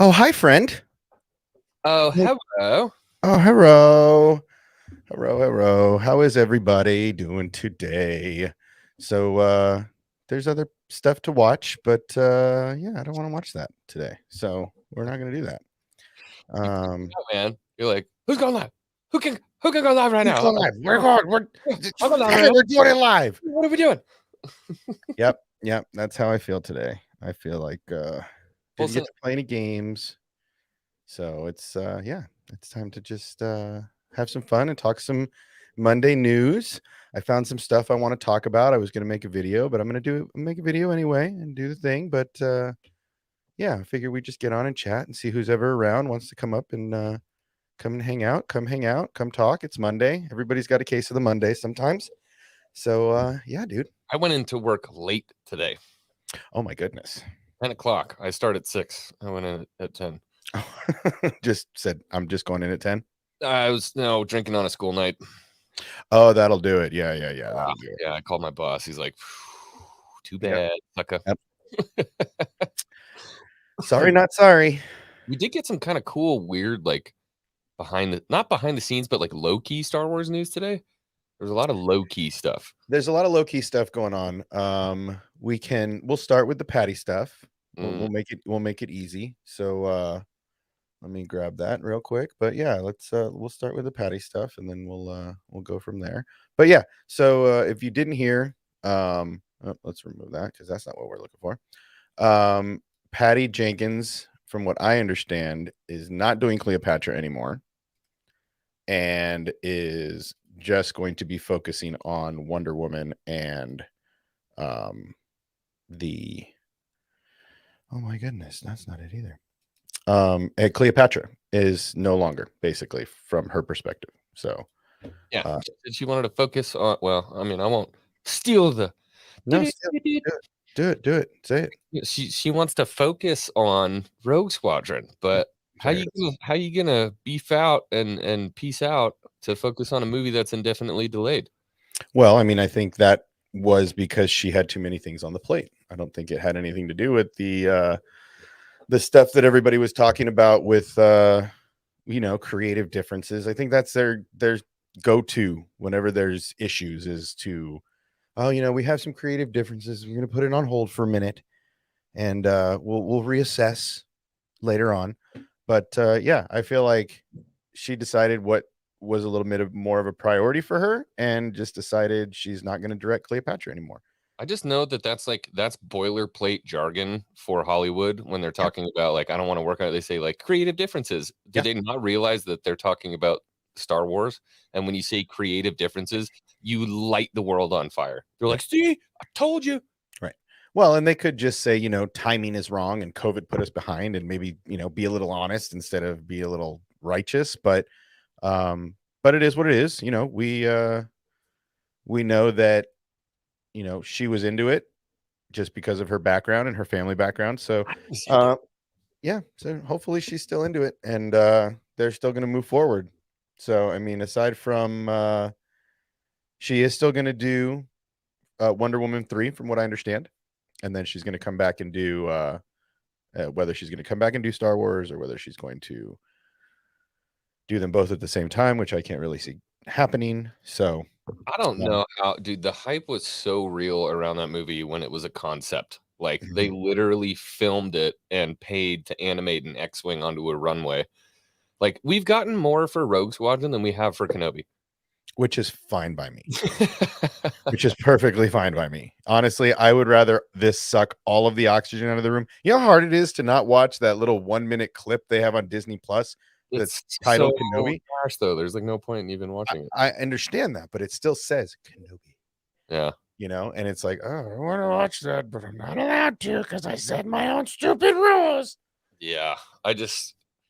Oh, hi, friend. Oh, Hey. hello. Oh, hello. Hello. How is everybody doing today? So, there's other stuff to watch, but yeah, I don't want to watch that today. So, we're not going to do that. You freaked Um, out, man. You're like, who's going live? Who can go live right who's now? going live? We're going. I'll go live right We're now. doing it live. What are we doing? Yep. That's how I feel today. I feel like Well, didn't get to play any games. So yeah, it's time to just have some fun and talk some Monday news. I found some stuff I want to talk about. I was going to make a video, but I'm going to make a video anyway and do the thing. But yeah, I figure we just get on and chat and see who's ever around wants to come up and come and hang out. Come hang out. Come talk. It's Monday. Everybody's got a case of the Monday sometimes. So yeah, dude. I went into work late today. Oh my goodness. 10 o'clock. I start at 6. I went in at 10. Just said I'm just going in at 10. I was drinking on a school night. Oh, that'll do it. Yeah. That'll do it. Yeah, I called my boss. He's like, too bad, sucker. Yep. Sorry, not sorry. We did get some kind of cool, weird, like not behind the scenes, but like low key Star Wars news today. There's a lot of low key stuff. There's a lot of low key stuff going on. We'll start with the Patty stuff. We'll make it easy. So let me grab that real quick. But yeah, we'll start with the Patty stuff and then we'll go from there. But yeah, so if you didn't hear, let's remove that because that's not what we're looking for. Patty Jenkins, from what I understand, is not doing Cleopatra anymore and is just going to be focusing on Wonder Woman and the oh my goodness, that's not it either. And Cleopatra is no longer, basically, from her perspective. So yeah, she wanted to focus on. Well, I mean, I won't steal the. no, do it. Say it. She wants to focus on Rogue Squadron, but how you gonna beef out and peace out to focus on a movie that's indefinitely delayed? Well, I mean, I think that was because she had too many things on the plate. I don't think it had anything to do with the stuff that everybody was talking about with creative differences. I think that's their go-to whenever there's issues is to we have some creative differences. We're going to put it on hold for a minute and we'll reassess later on. But yeah, I feel like she decided what was a little bit more of a priority for her and just decided she's not going to direct Cleopatra anymore. I just know that's boilerplate jargon for Hollywood when they're talking about like I don't want to work on it. They say like creative differences. Did they not realize that they're talking about Star Wars? And when you say creative differences, you light the world on fire. They're like, see, I told you. Right. Well, and they could just say, timing is wrong and COVID put us behind and maybe, be a little honest instead of be a little righteous. But it is what it is. We know that, she was into it just because of her background and her family background. So, yeah, so hopefully she's still into it and they're still going to move forward. So, I mean, aside from she is still going to do Wonder Woman 3, from what I understand. And then she's going to come back and do whether she's going to come back and do Star Wars or whether she's going to do them both at the same time, which I can't really see happening. So I don't know how, dude. The hype was so real around that movie when it was a concept. Like they literally filmed it and paid to animate an X-wing onto a runway. Like we've gotten more for Rogue Squadron than we have for Kenobi, which is fine by me. Which is perfectly fine by me. Honestly, I would rather this suck all of the oxygen out of the room. You know how hard it is to not watch that little 1-minute clip they have on Disney Plus that's titled Kenobi? Gosh, though, there's like no point in even watching it. I understand that, but it still says Kenobi. Yeah. And it's like, oh, I want to watch that, but I'm not allowed to because I said my own stupid rules. Yeah.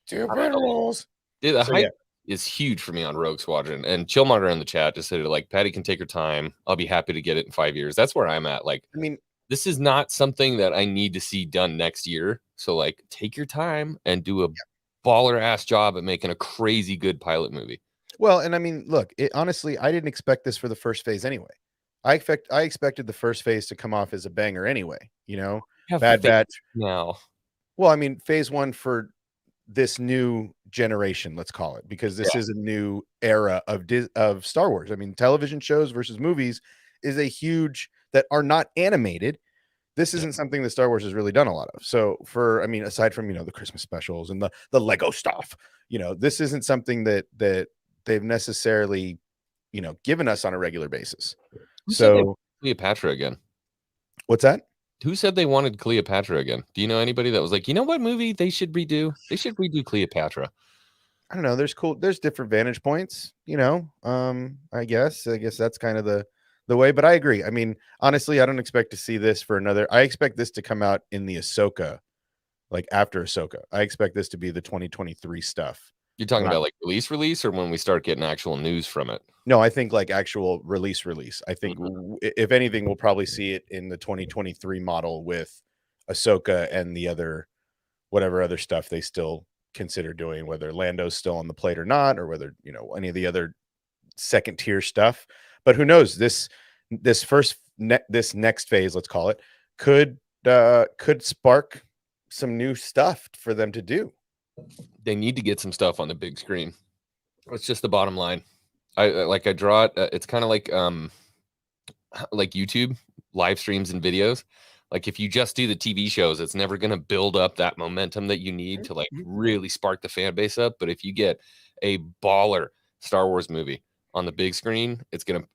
Stupid rules. Dude, the hype is huge for me on Rogue Squadron. And Chillmonger in the chat just said, like, Patty can take her time. I'll be happy to get it in 5 years. That's where I'm at. Like, I mean, this is not something that I need to see done next year. So, like, take your time and do a baller ass job at making a crazy good pilot movie. Well, and I mean, look, honestly, I didn't expect this for the first phase anyway. I expected the first phase to come off as a banger anyway, Bad Batch. Now. Well, I mean, phase 1 for this new generation, let's call it, because this is a new era of Star Wars. I mean, television shows versus movies is a huge that are not animated. This isn't something that Star Wars has really done a lot of. So I mean, aside from, the Christmas specials and the Lego stuff, this isn't something that they've necessarily, given us on a regular basis. Who said So Cleopatra again? What's that? Who said they wanted Cleopatra again? Do you know anybody that was like, you know what movie they should redo? They should redo Cleopatra. I don't know. There's different vantage points, I guess that's kind of the way, but I agree. I mean, honestly, I don't expect to see this for I expect this to come out in the Ahsoka, like after Ahsoka. I expect this to be the 2023 stuff. You're talking about like release, or when we start getting actual news from it? No, I think like actual release. I think if anything, we'll probably see it in the 2023 model with Ahsoka and the whatever other stuff they still consider doing, whether Lando's still on the plate or not, or whether, any of the other second tier stuff. But who knows, this next phase, let's call it, could spark some new stuff for them to do. They need to get some stuff on the big screen. It's just the bottom line. I draw it. It's kind of like YouTube live streams and videos. Like if you just do the TV shows, it's never going to build up that momentum that you need to like really spark the fan base up. But if you get a baller Star Wars movie on the big screen, it's gonna,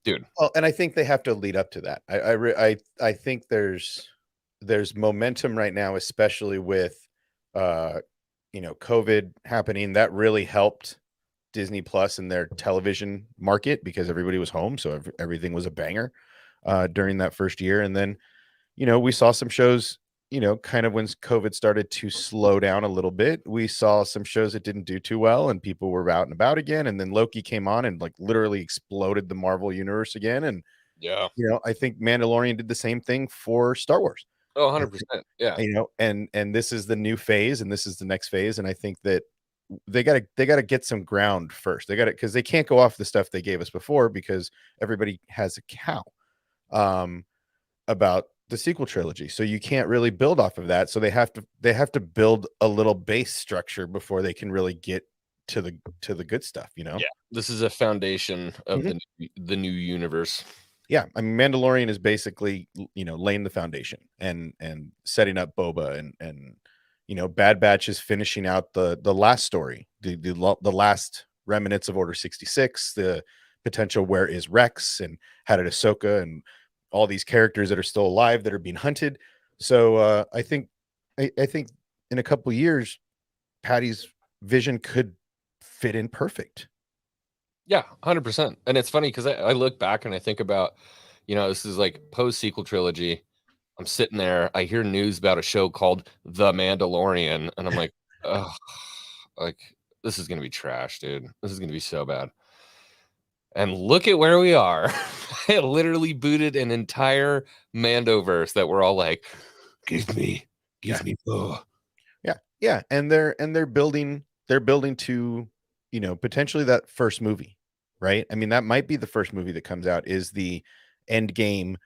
dude. Well, and I think they have to lead up to that. I think there's momentum right now, especially with COVID happening. That really helped Disney Plus and their television market because everybody was home, so everything was a banger during that first year. And then, we saw some shows, kind of when COVID started to slow down a little bit, we saw some shows that didn't do too well and people were out and about again. And then Loki came on and like literally exploded the Marvel universe again. And I think Mandalorian did the same thing for Star Wars. Oh, 100%. Yeah. And this is the new phase and this is the next phase. And I think that they gotta get some ground first. They gotta, because they can't go off the stuff they gave us before because everybody has a cow about the sequel trilogy. So you can't really build off of that. So they have to build a little base structure before they can really get to the good stuff, Yeah. This is a foundation of the new universe. Yeah. I mean, Mandalorian is basically, laying the foundation and setting up Boba and Bad Batch is finishing out the last story, the last remnants of Order 66, the potential where is Rex and how did Ahsoka and all these characters that are still alive that are being hunted. So I think in a couple of years, Patty's vision could fit in perfect. Yeah, 100%. And it's funny because I look back and I think about, this is like post sequel trilogy. I'm sitting there, I hear news about a show called The Mandalorian, and I'm like, oh, like this is gonna be trash, dude. This is gonna be so bad. And look at where we are. I literally booted an entire Mandoverse that we're all like, give me more. Yeah. And they're building to, potentially that first movie, right? I mean, that might be the first movie that comes out is the end game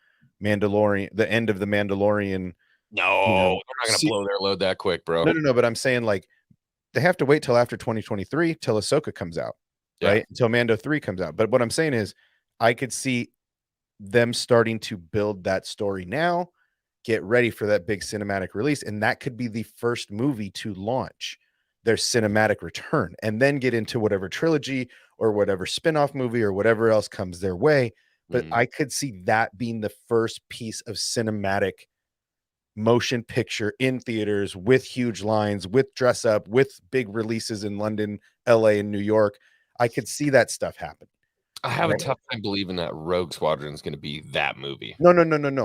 Mandalorian, the end of the Mandalorian. No, they're not gonna blow their load that quick, bro. No, but I'm saying like they have to wait till after 2023 till Ahsoka comes out, right? Until Mando 3 comes out. But what I'm saying is I could see them starting to build that story now, get ready for that big cinematic release, and that could be the first movie to launch their cinematic return and then get into whatever trilogy or whatever spin-off movie or whatever else comes their way. But I could see that being the first piece of cinematic motion picture in theaters with huge lines, with dress up, with big releases in London, LA, and New York. I could see that stuff happen. I have a tough time believing that Rogue Squadron is going to be that movie. No.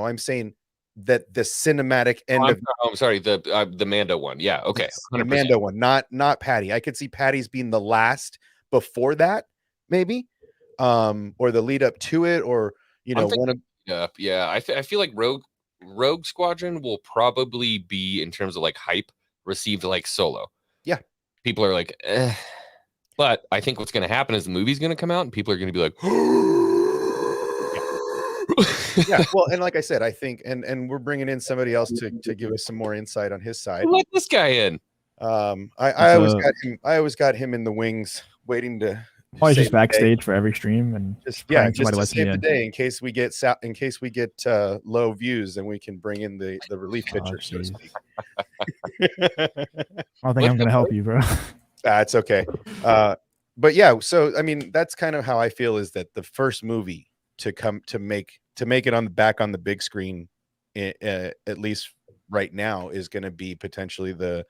I'm saying that the cinematic end I'm sorry, the Mando one. Yeah, okay. The Mando one, not Patty. I could see Patty's being the last before that, maybe. Or the lead up to it, or one of I feel like Rogue Squadron will probably be, in terms of like hype, received like Solo. Yeah, people are like, eh. But I think what's going to happen is the movie's going to come out and people are going to be like, yeah. Well, and like I said, I think, and we're bringing in somebody else to give us some more insight on his side. Let this guy in. I always got him in the wings, waiting to Always save just the day. backstage for every stream and Just praying just somebody to lets me save the in. day in case we get low views, then we can bring in the relief pitcher, so to jeez. speak. I don't think I'm gonna help you, bro. It's okay. But yeah, so I mean, that's kind of how I feel, is that the first movie to make it on the big screen, at least right now, is going to be potentially the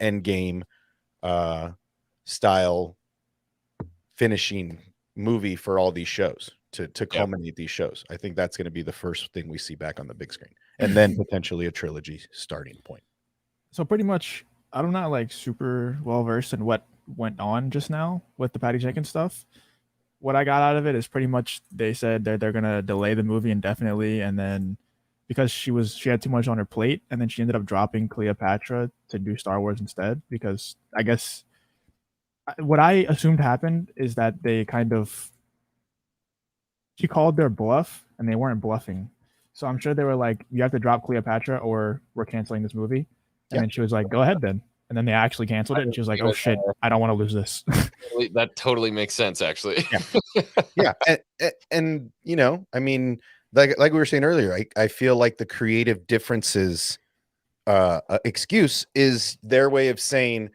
end game style finishing movie for all these shows to culminate these shows. I think that's going to be the first thing we see back on the big screen, and then potentially a trilogy starting point. So pretty much, I'm not like super well versed in what went on just now with the Patty Jenkins stuff. What I got out of it is pretty much they said they're gonna delay the movie indefinitely, and then because she had too much on her plate, and then she ended up dropping Cleopatra to do Star Wars instead, because I guess what I assumed happened is that she called their bluff and they weren't bluffing. So I'm sure they were like, you have to drop Cleopatra or we're canceling this movie. And then she was like, go ahead then. And then they actually canceled it, and she was like, oh shit, I don't want to lose this. That totally makes sense, actually. Yeah. And you know, I mean, like we were saying earlier, I feel like the creative differences excuse is their way of saying,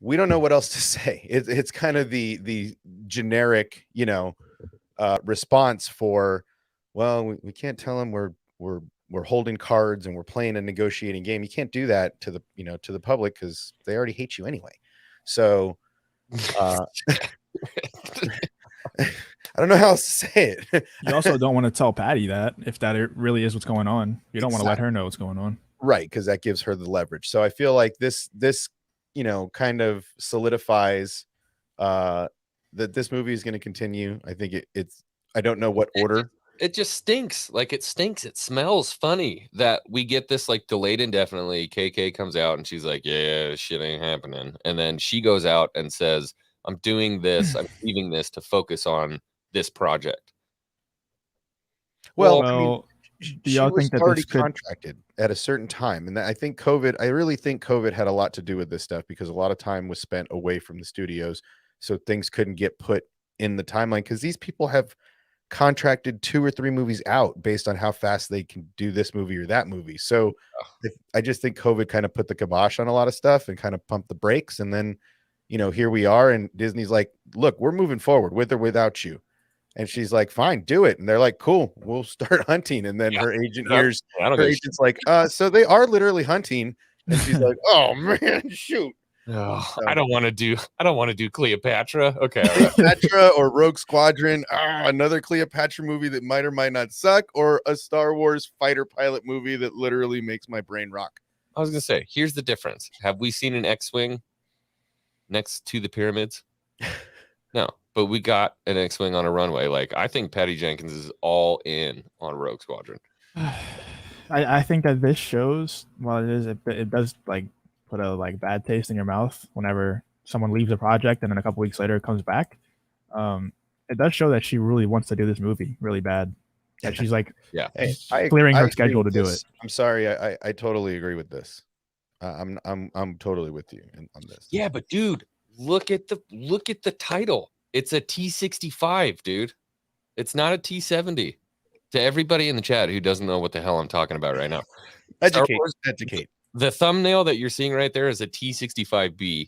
we don't know what else to say. It's kind of the generic, you know, response for, well, we can't tell them we're holding cards and we're playing a negotiating game. You can't do that to the public, because they already hate you anyway. So I don't know how else to say it. You also don't want to tell Patty that, if that really is what's going on. You don't want to let her know what's going on. Right, because that gives her the leverage. So I feel like this you know, kind of solidifies that this movie is going to continue. I think it's I don't know what order. It just stinks. Like, it stinks. It smells funny that we get this like delayed indefinitely. KK comes out and she's like, yeah, shit ain't happening. And then she goes out and says, I'm doing this. I'm leaving this to focus on this project. Well, I mean, do y'all think that already this could... contracted at a certain time? And I think I really think COVID had a lot to do with this stuff, because a lot of time was spent away from the studios. So things couldn't get put in the timeline, because these people have contracted 2 or 3 movies out based on how fast they can do this movie or that movie. So I just think COVID kind of put the kibosh on a lot of stuff and kind of pumped the brakes. And then, you know, here we are, and Disney's like, look, we're moving forward with or without you. And she's like, fine, do it. And they're like, cool, we'll start hunting. And then her agent hears, her agent's like, so they are literally hunting. And she's like, oh man, shoot. Oh, so, I don't want to do Cleopatra. Okay. Cleopatra or Rogue Squadron. Another Cleopatra movie that might or might not suck, or a Star Wars fighter pilot movie that literally makes my brain rock. I was going to say, here's the difference. Have we seen an X-Wing next to the pyramids? No, but we got an X-Wing on a runway. Like, I think Patty Jenkins is all in on Rogue Squadron. I think that this shows, well, it does like put a like bad taste in your mouth whenever someone leaves a project and then a couple weeks later it comes back. It does show that she really wants to do this movie really bad. That she's like, clearing her schedule to do it. I'm sorry, I totally agree with this. I'm totally with you on this. Yeah, but dude, look at the title. It's a T65, dude. It's not a T70. To everybody in the chat who doesn't know what the hell I'm talking about right now, educate. The thumbnail that you're seeing right there is a T65B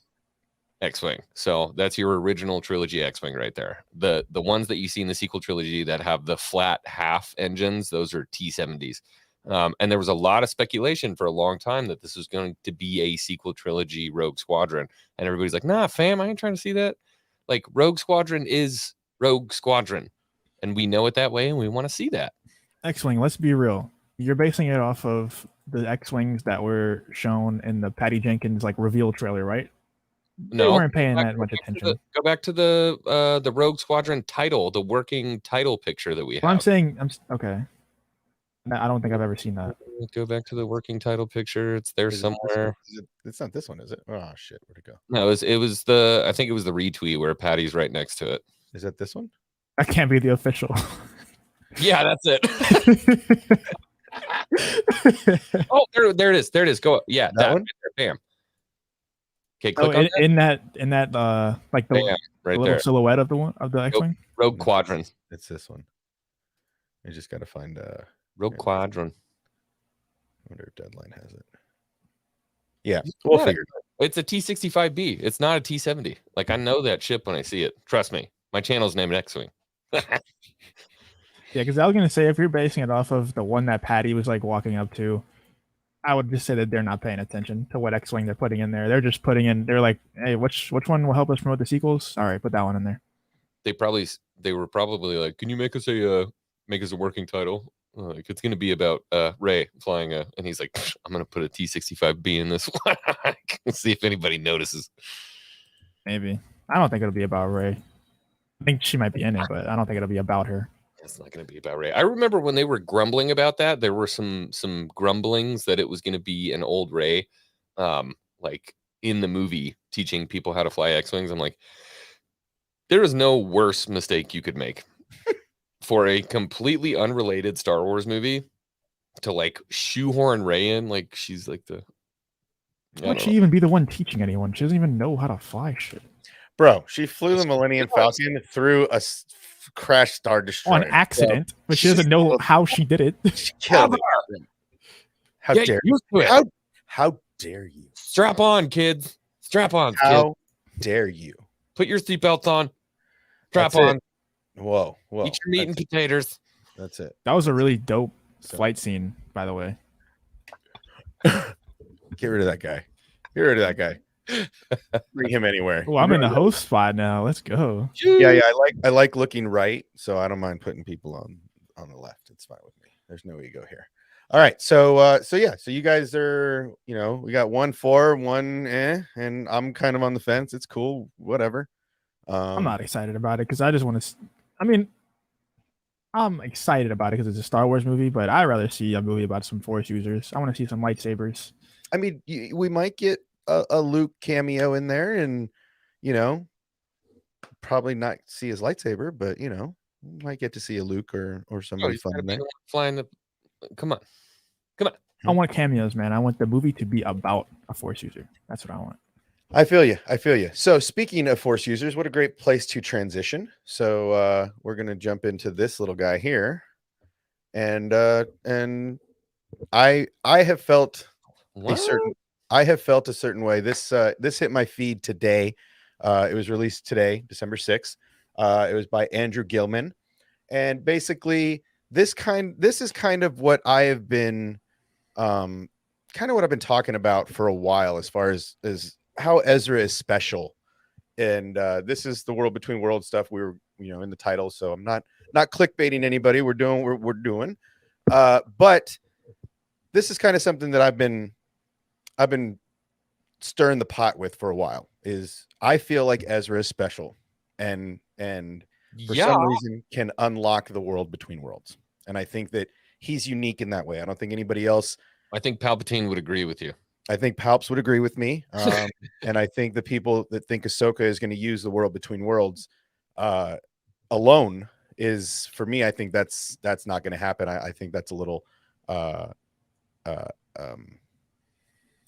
X-Wing. So that's your original trilogy X-Wing right there. The ones that you see in the sequel trilogy that have the flat half engines, those are T70s. And there was a lot of speculation for a long time that this was going to be a sequel trilogy Rogue Squadron. And everybody's like, nah, fam, I ain't trying to see that. Like, Rogue Squadron is Rogue Squadron. And we know it that way, and we want to see that. X-Wing, let's be real. You're basing it off of the X-Wings that were shown in the Patty Jenkins like reveal trailer, right? No, they weren't paying that much attention. Go back to the Rogue Squadron title, the working title picture that we have. I'm saying, okay. I don't think I've ever seen that. Go back to the working title picture. It's there somewhere. It's not this one, is it? Oh shit, where'd it go? No, it was I think it was the retweet where Patty's right next to it. Is that this one? That can't be the official. Yeah, that's it. Oh, there it is. There it is. Go. Yeah, that one. Right there, bam. Okay, click on that. in that like the, Bam, right little there. silhouette of the X-wing. Rogue Squadron. It's this one. I just got to find Rogue Squadron. I wonder if Deadline has it. Yeah, we'll Yeah. figure it out. It's a T-65B. It's not a T-70. Like, I know that ship when I see it. Trust me. My channel's named X-Wing. Yeah, because I was gonna say if you're basing it off of the one that Patty was like walking up to, I would just say that they're not paying attention to what X-wing they're putting in there. They're just putting in. They're like, hey, which one will help us promote the sequels? All right, put that one in there. They were probably like, can you make us a working title? Like, it's gonna be about Ray flying and he's like, I'm gonna put a T-65B in this one. See if anybody notices. Maybe. I don't think it'll be about Ray. I think she might be in it, but I don't think it'll be about her. It's not going to be about Ray. I remember when they were grumbling about that, there were some grumblings that it was going to be an old Ray, like in the movie teaching people how to fly X-Wings. I'm like, there is no worse mistake you could make for a completely unrelated Star Wars movie to like shoehorn Ray in. Like, she's like the... Why would she even be the one teaching anyone? She doesn't even know how to fly shit. Bro, she flew the Millennium Falcon through a crash Star Destroyer on accident, but she doesn't know how she did it. She killed it. How dare you? How dare you? Strap on, kids. Strap on, How dare you? Put your seatbelts on. Strap on. Whoa. Eat your meat and potatoes. That's it. That was a really dope flight scene, by the way. Get rid of that guy. Get rid of that guy. Bring him anywhere. Oh, I'm in the host spot now. Let's go. Yeah. I like looking right, so I don't mind putting people on the left. It's fine with me. There's no ego here. All right. So you guys are, we got 1 for, 1 and I'm kind of on the fence. It's cool, whatever. I'm not excited about it because I just want to. I mean, I'm excited about it because it's a Star Wars movie, but I'd rather see a movie about some Force users. I want to see some lightsabers. I mean, we might get a Luke cameo in there, and probably not see his lightsaber, but we might get to see a Luke or somebody fun in there. Flying the. Come on. I want cameos, man. I want the movie to be about a Force user. That's what I want. I feel you. So speaking of Force users, what a great place to transition. So we're gonna jump into this little guy here, and I have felt a certain way. This hit my feed today. It was released today, December 6th. It was by Andrew Gilman, and basically this is kind of what I have been what I've been talking about for a while, as far as how Ezra is special. And this is the World Between Worlds stuff. We were in the title, so I'm not clickbaiting anybody. We're doing what we're doing, but this is kind of something that I've been stirring the pot with for a while. Is I feel like Ezra is special, and for some reason can unlock the World Between Worlds, and I think that he's unique in that way. I don't think anybody else. I think Palpatine would agree with you. I think Palps would agree with me, and I think the people that think Ahsoka is going to use the World Between Worlds alone is, for me, I think that's not going to happen. I think that's a little I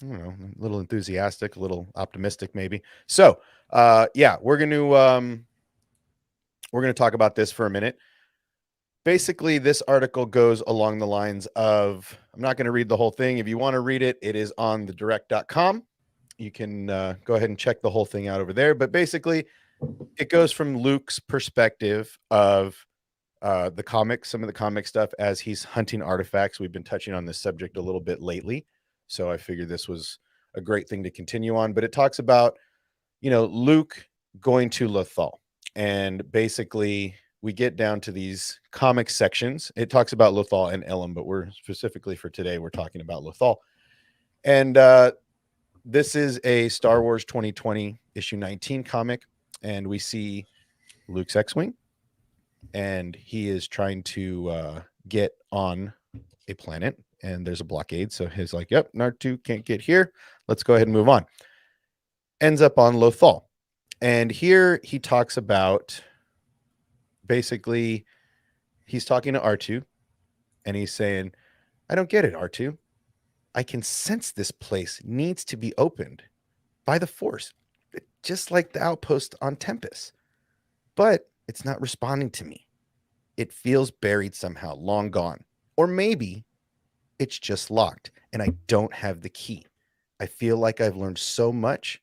don't know, a little enthusiastic, a little optimistic, maybe. So, we're going to talk about this for a minute. Basically, this article goes along the lines of, I'm not going to read the whole thing. If you want to read it, it is on thedirect.com. You can go ahead and check the whole thing out over there. But basically, it goes from Luke's perspective of the comics, some of the comic stuff, as he's hunting artifacts. We've been touching on this subject a little bit lately, so I figured this was a great thing to continue on. But it talks about, Luke going to Lothal, and basically we get down to these comic sections. It talks about Lothal and Elam, but we're specifically for today, we're talking about Lothal. And this is a Star Wars 2020 issue 19 comic, and we see Luke's X-Wing, and he is trying to get on a planet, and there's a blockade. So he's like, yep, Nartu can't get here. Let's go ahead and move on. Ends up on Lothal. And here he talks about, basically, he's talking to R2, and he's saying, I don't get it, R2. I can sense this place needs to be opened. by the Force, just like the outpost on Tempest. But it's not responding to me. It feels buried somehow, long gone. Or maybe it's just locked and I don't have the key. I feel like I've learned so much,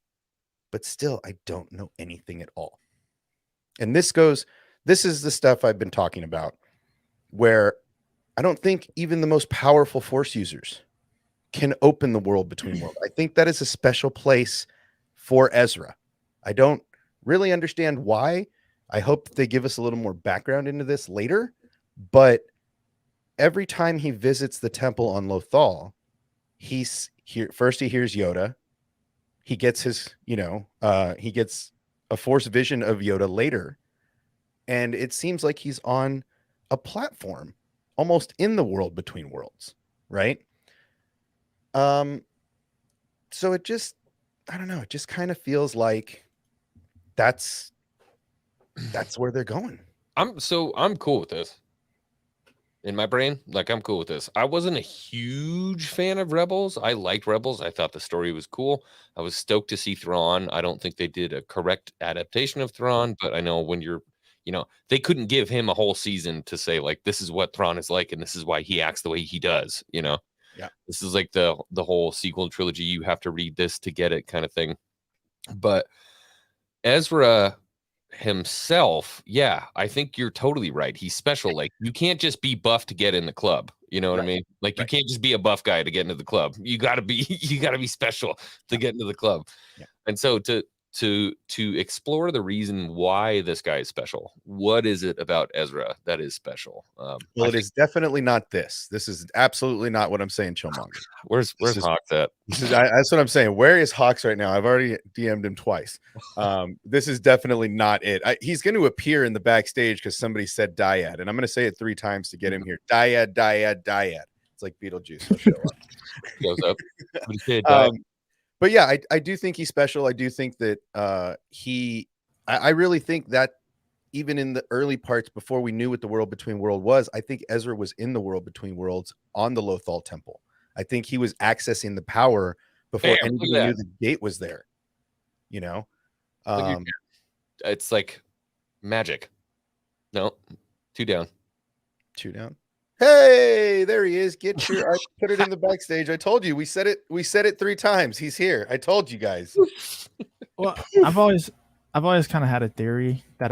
but still I don't know anything at all. And this is the stuff I've been talking about, where I don't think even the most powerful Force users can open the world between worlds. I think that is a special place for Ezra. I don't really understand why. I hope they give us a little more background into this later, but every time he visits the temple on Lothal, he's here. First, he hears Yoda. He gets his, he gets a Force vision of Yoda later. And it seems like he's on a platform almost in the world between worlds, right? So it just, I don't know, it just kind of feels like that's where they're going. I'm cool with this. In my brain, like, I'm cool with this. I wasn't a huge fan of Rebels. I liked Rebels. I thought the story was cool. I was stoked to see Thrawn. I don't think they did a correct adaptation of Thrawn, but I know when you're, they couldn't give him a whole season to say, like, this is what Thrawn is like and this is why he acts the way he does, Yeah. This is like the whole sequel trilogy. You have to read this to get it kind of thing. But Ezra himself, yeah, I think you're totally right. He's special. Like, you can't just be buff to get in the club. You know what I mean? Like, you can't just be a buff guy to get into the club. You gotta be special to get into the club. Yeah. And so to explore the reason why this guy is special, what is it about Ezra that is special? Well, it is definitely not this. This is absolutely not what I'm saying, Chillmonger. Where's Hawks at? That's what I'm saying. Where is Hawks right now? I've already DM'd him twice. This is definitely not it. He's going to appear in the backstage because somebody said dyad, and I'm going to say it 3 times to get him here. Dyad, dyad, dyad. It's like Beetlejuice. He'll show up. Goes up. What do you say, but yeah, I do think he's special. I do think that I really think that even in the early parts before we knew what the world between world was, I think Ezra was in the world between worlds on the Lothal temple. I think he was accessing the power before anybody knew the gate was there. It's like magic. No, 2 down. 2 down. Hey, there he is. I put it in the backstage. I told you. We said it 3 times. He's here. I told you guys. Well, I've always kind of had a theory that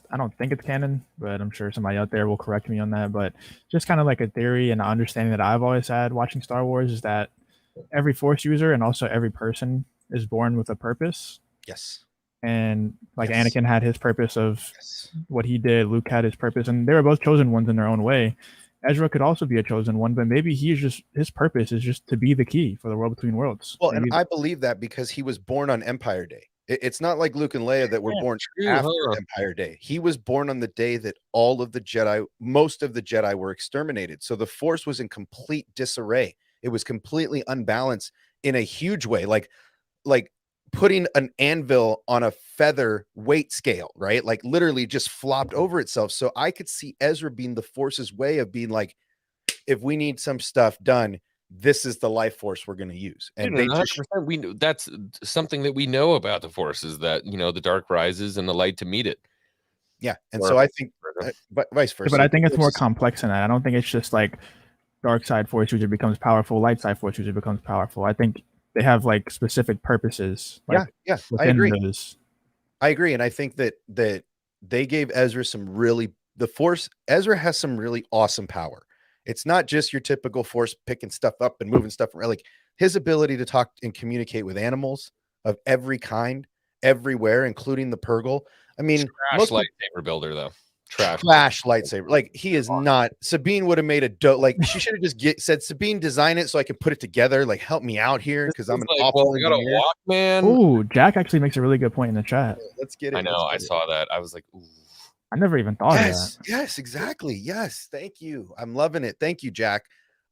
I don't think it's canon, but I'm sure somebody out there will correct me on that. But just kind of like a theory and an understanding that I've always had watching Star Wars is that every Force user and also every person is born with a purpose. Yes. And like Anakin had his purpose of what he did. Luke had his purpose, and they were both chosen ones in their own way. Ezra could also be a chosen one, but maybe his purpose is just to be the key for the world between worlds. Well, and I believe that because he was born on Empire Day. It's not like Luke and Leia that were born after Empire Day. He was born on the day that most of the Jedi were exterminated. So the Force was in complete disarray. It was completely unbalanced in a huge way, like putting an anvil on a feather weight scale, right? Like literally just flopped over itself. So I could see Ezra being the Force's way of being like, if we need some stuff done, this is the life force we're going to use. And we know that's something that we know about the Force is that, the dark rises and the light to meet it. Yeah. And so I think vice versa. But I think it's more complex than that. I don't think it's just like dark side Force user becomes powerful, light side Force user becomes powerful. I think they have like specific purposes. Like, yeah, I agree. I agree. And I think that they gave Ezra Ezra has some really awesome power. It's not just your typical Force picking stuff up and moving stuff around. Like his ability to talk and communicate with animals of every kind, everywhere, including the Purgle. I mean, most lightsaber builder though. Trash lightsaber. Like he is not. Sabine would have made a like she should have just said, Sabine, design it so I can put it together. Like help me out here because I'm an awful engineer. Man. Ooh, Jack actually makes a really good point in the chat. Let's get it. I know. I saw that. I was like, ooh. I never even thought of that. Yes, exactly. Yes, thank you. I'm loving it. Thank you, Jack.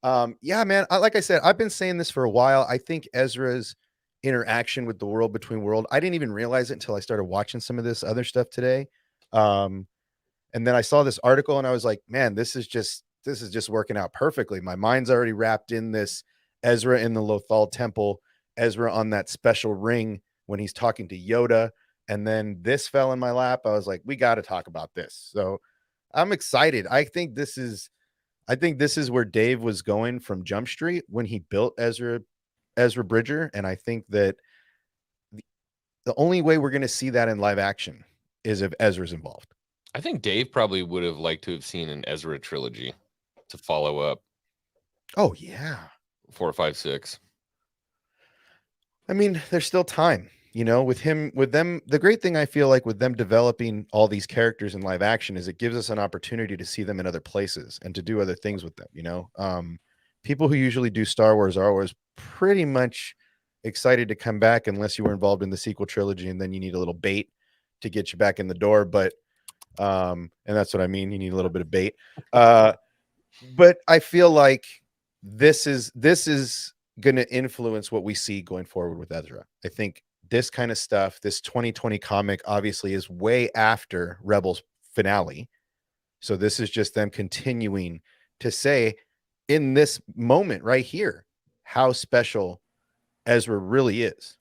Yeah, man. Like I said, I've been saying this for a while. I think Ezra's interaction with the world between world. I didn't even realize it until I started watching some of this other stuff today. And then I saw this article and I was like, man, this is just working out perfectly. My mind's already wrapped in this Ezra in the Lothal temple, Ezra on that special ring when he's talking to Yoda, and then this fell in my lap. I was like, we got to talk about this. So I'm excited. I think this is where Dave was going from Jump Street when he built Ezra Bridger, and I think that the only way we're going to see that in live action is if Ezra's involved. I think Dave probably would have liked to have seen an Ezra trilogy to follow up. Oh yeah, 4, 5, 6. I mean, there's still time, with them. The great thing I feel like with them developing all these characters in live action is it gives us an opportunity to see them in other places and to do other things with them. People who usually do Star Wars are always pretty much excited to come back unless you were involved in the sequel trilogy, and then you need a little bait to get you back in the door. But and that's what I mean, you need a little bit of bait. But I feel like this is going to influence what we see going forward with Ezra. I think this kind of stuff, this 2020 comic obviously is way after Rebels finale. So this is just them continuing to say in this moment right here, how special Ezra really is.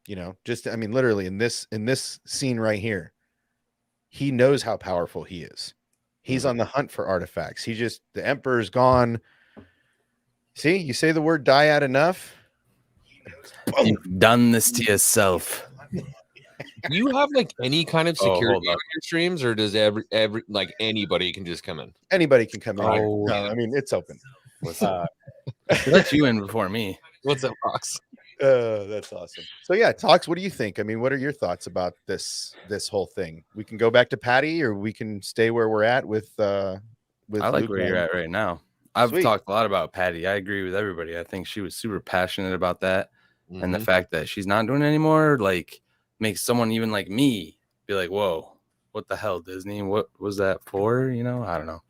Literally in this scene right here, he knows how powerful he is. He's on the hunt for artifacts. The Emperor's gone. See, you say the word dyad enough. You've done this to yourself. Do you have like any kind of security on your streams, or does every like anybody can just come in? Anybody can come in. Oh. No, I mean, it's open. Let you in before me. What's up, Fox? That's awesome. So yeah, Tox, what do you think? I mean, what are your thoughts about this whole thing? We can go back to Patty, or we can stay where we're at with I like Luke where you're at right now. I've talked a lot about Patty. I agree with everybody. I think she was super passionate about that. Mm-hmm. And the fact that she's not doing it anymore, like, makes someone even like me be like, whoa, what the hell, Disney? What was that for? I don't know.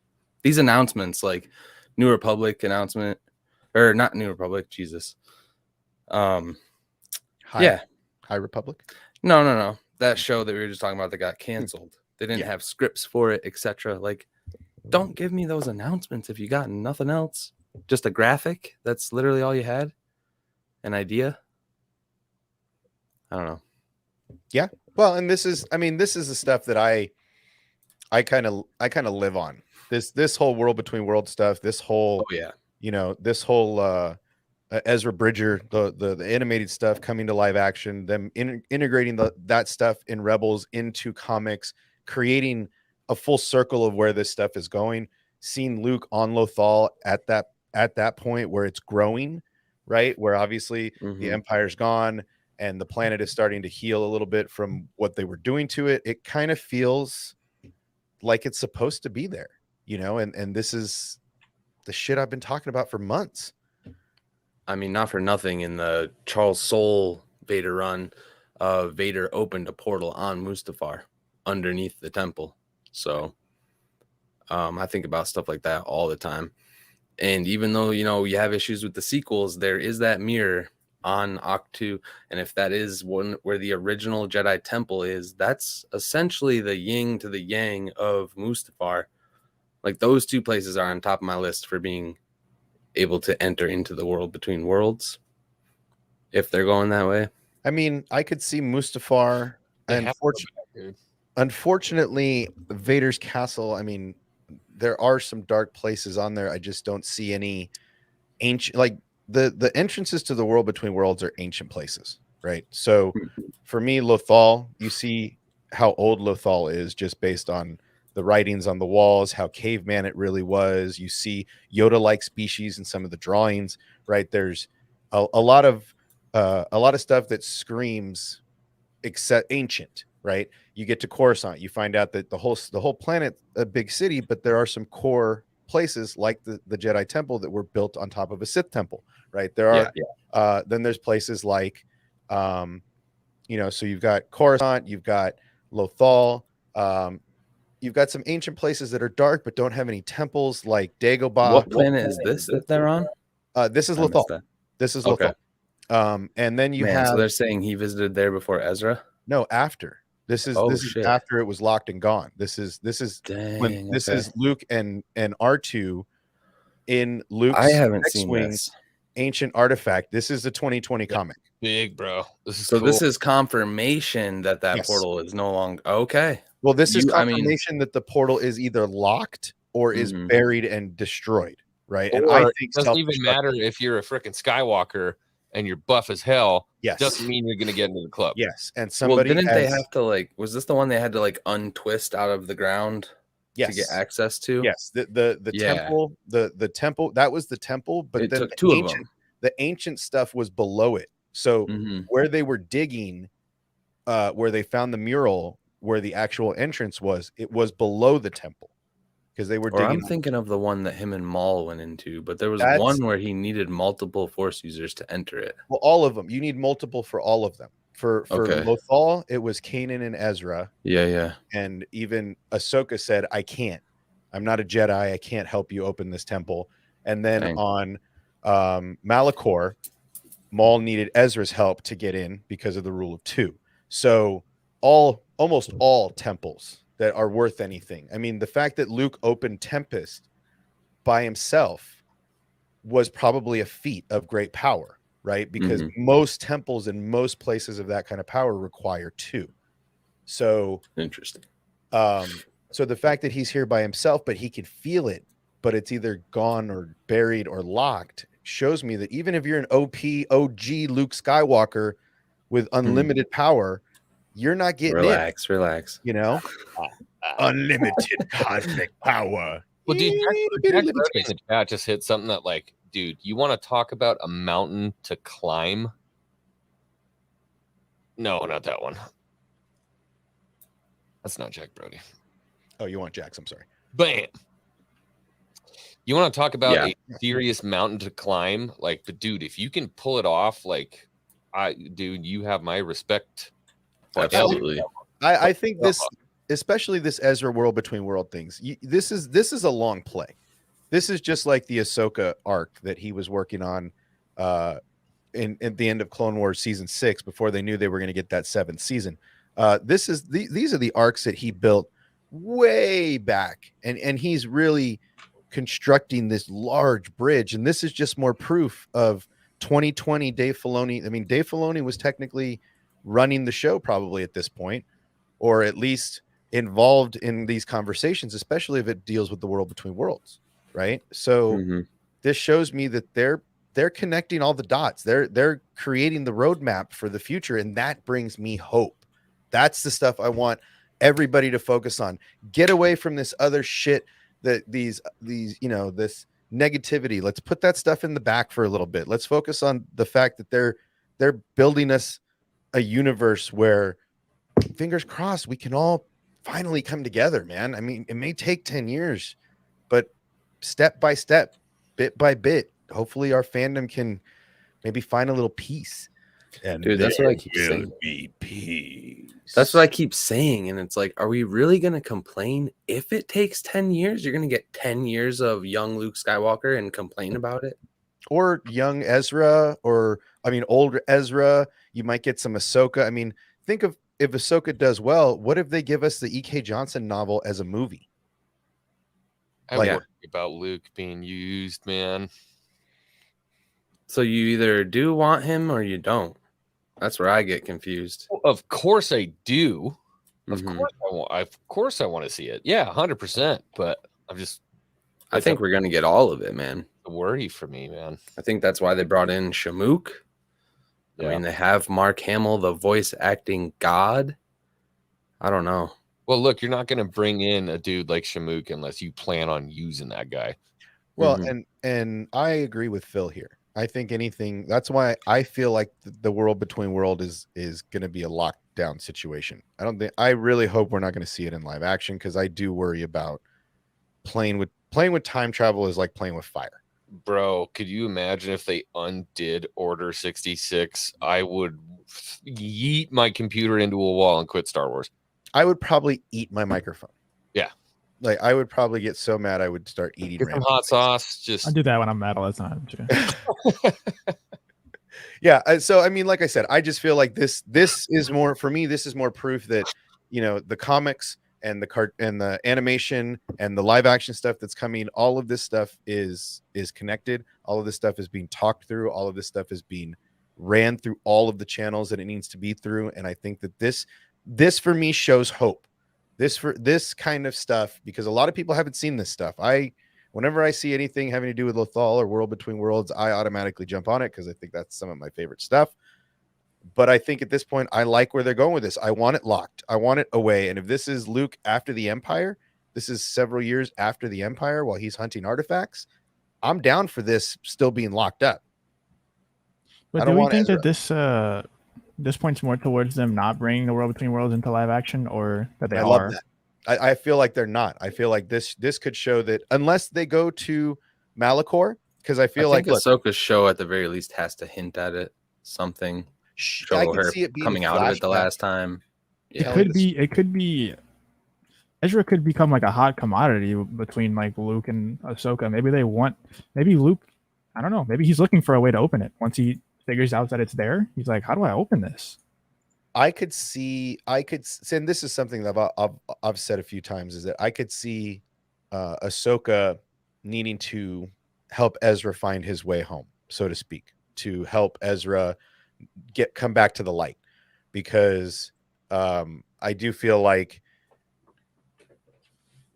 These announcements, like New Republic announcement, or not New Republic, Jesus. High Republic? No. That show that we were just talking about that got canceled. They didn't have scripts for it, etc. Like, don't give me those announcements if you got nothing else. Just a graphic. That's literally all you had. An idea. I don't know. Yeah. Well, and this is the stuff that I kind of live on. This whole world between world stuff. This whole this whole Ezra Bridger, the animated stuff coming to live action. Them integrating that stuff in Rebels into comics, creating a full circle of where this stuff is going. Seeing Luke on Lothal at that point where it's growing, right? Where obviously the Empire's gone and the planet is starting to heal a little bit from what they were doing to it. It kind of feels like it's supposed to be there, and this is the shit I've been talking about for months. I mean, not for nothing, in the Charles Soule Vader run, Vader opened a portal on Mustafar underneath the temple. So I think about stuff like that all the time. And even though, you have issues with the sequels, there is that mirror on Ahch-To. And if that is one where the original Jedi temple is, that's essentially the yin to the yang of Mustafar. Like, those two places are on top of my list for being able to enter into the world between worlds, if they're going that way. I mean, I could see Mustafar. Unfortunately, Vader's castle, I mean, there are some dark places on there. I just don't see any ancient, like the entrances to the world between worlds are ancient places, right? So for me, Lothal, you see how old Lothal is just based on the writings on the walls, how caveman it really was. You see Yoda-like species in some of the drawings, right? There's a lot of stuff that screams except ancient, right? You get to Coruscant, you find out that the whole planet a big city, but there are some core places like the Jedi Temple that were built on top of a Sith temple, right? There are then there's places like so you've got Coruscant, you've got Lothal, you've got some ancient places that are dark but don't have any temples, like Dagobah. What planet is this that they're on? This is Lothal. This is Lothal. And then you have. So they're saying he visited there before Ezra? No, after. This is after it was locked and gone. This is Luke and R2 in Luke's I haven't X-Wing. seen this. ancient artifact. This is the 2020 comic. Big, bro. This is So cool. this is confirmation that Yes. portal is no longer okay. Well, this is I mean- confirmation that the portal is either locked or is Mhm. buried and destroyed, right? And Or I it think doesn't even self-destruct- matter if you're a freaking Skywalker and you're buff as hell. Yes. Doesn't mean you're gonna get into the club. Yes, and Well, somebody didn't they has- have to like? Was this the one they had to like untwist out of the ground yes. to get access to? Yes, the Yeah. temple, the temple, that was the temple, but It then took the two of ancient, them. the ancient stuff was below it. So Mhm. where they were digging, where they found the mural, where the actual entrance was, it was below the temple because they were Or I'm digging. thinking of the one that him and Maul went into, but there was That's- one where he needed multiple Force users to enter it. Well, all of them. You need multiple for all of them. For Okay. Lothal, it was Kanan and Ezra, Yeah. and even Ahsoka said, "I can't. I'm not a Jedi. I can't help you open this temple." And then Dang. on Malachor, Maul needed Ezra's help to get in because of the rule of 2. So almost all temples that are worth anything. I mean, the fact that Luke opened Tempest by himself was probably a feat of great power, right? Because most temples and most places of that kind of power require 2. So Interesting. so the fact that he's here by himself, but he can feel it, but it's either gone or buried or locked, shows me that even if you're an OG Luke Skywalker with unlimited power, you're not getting Relax. you know, unlimited cosmic power. Well, dude, Jack in the chat just hit something that, like, dude, you want to talk about a mountain to climb? No, not that one. That's not Jack Brody. Oh, you want Jax? I'm sorry. Bam. You want to talk about Yeah. a serious mountain to climb? Like, but dude, if you can pull it off, like, dude, you have my respect. Absolutely. I think this, especially this Ezra World Between World things, this is a long play. This is just like the Ahsoka arc that he was working on in at the end of Clone Wars season 6 before they knew they were going to get that 7th season. These are the arcs that he built way back, and he's really constructing this large bridge, and this is just more proof of 2020 Dave Filoni. I mean, Dave Filoni was technically running the show probably at this point, or at least involved in these conversations, especially if it deals with the world between worlds, right? So this shows me that they're connecting all the dots. They're creating the roadmap for the future, and that brings me hope. That's the stuff I want everybody to focus on. Get away from this other shit that these this negativity. Let's put that stuff in the back for a little bit. Let's focus on the fact that they're building us a universe where, fingers crossed, we can all finally come together, man. I mean, it may take 10 years, but step by step, bit by bit, hopefully our fandom can maybe find a little peace. And Dude, that's what I keep saying. Be peace. That's what I keep saying. And it's like, are we really going to complain if it takes 10 years? You're going to get 10 years of young Luke Skywalker and complain about it? Or young Ezra, older Ezra. You might get some Ahsoka. I mean, think of if Ahsoka does well, what if they give us the E.K. Johnson novel as a movie? I worry about Luke being used, man. So you either do want him or you don't. That's where I get confused. Well, of course I do. Of course I want to see it. Yeah, 100%. But I think we're gonna get all of it, man. a worry for me, man. I think that's why they brought in Shamook. I mean, they have Mark Hamill, the voice acting god. I don't know. Well, look, you're not going to bring in a dude like Shamook unless you plan on using that guy. Well, and I agree with Phil here. I think that's why I feel like the world between world is going to be a lockdown situation. I really hope we're not going to see it in live action, because I do worry about playing with time travel is like playing with fire. Bro, could you imagine if they undid Order 66? I would yeet my computer into a wall and quit Star Wars. I would probably eat my microphone. Yeah. Like, I would probably get so mad I would start eating. Get some hot sauce. I do that when I'm mad all the time. Yeah. So, I mean, like I said, I just feel like this is more, for me, this is more proof that, the comics and the animation and the live action stuff that's coming, all of this stuff is connected. All of this stuff is being talked through. All of this stuff is being ran through all of the channels that it needs to be through. And I think that this for me shows hope. This kind of stuff, because a lot of people haven't seen this stuff. Whenever I see anything having to do with Lothal or World Between Worlds, I automatically jump on it because I think that's some of my favorite stuff. But I think at this point, I like where they're going with this. I want it locked. I want it away. And if this is Luke after the Empire, this is several years after the Empire while he's hunting artifacts, I'm down for this still being locked up. But do we think that this points more towards them not bringing the World Between Worlds into live action, or that they are? Love that. I feel like they're not. I feel like this could show that unless they go to Malachor, because I feel like Ahsoka's show at the very least has to hint at it, something. Show her coming out of it the last time. Yeah. It could be Ezra could become like a hot commodity between like Luke and Ahsoka. Maybe Luke, I don't know, maybe he's looking for a way to open it. Once he figures out that it's there, he's like, how do I open this? I could see, and this is something that I've said a few times, is that I could see Ahsoka needing to help Ezra find his way home, so to speak, to help Ezra come back to the light, because I do feel like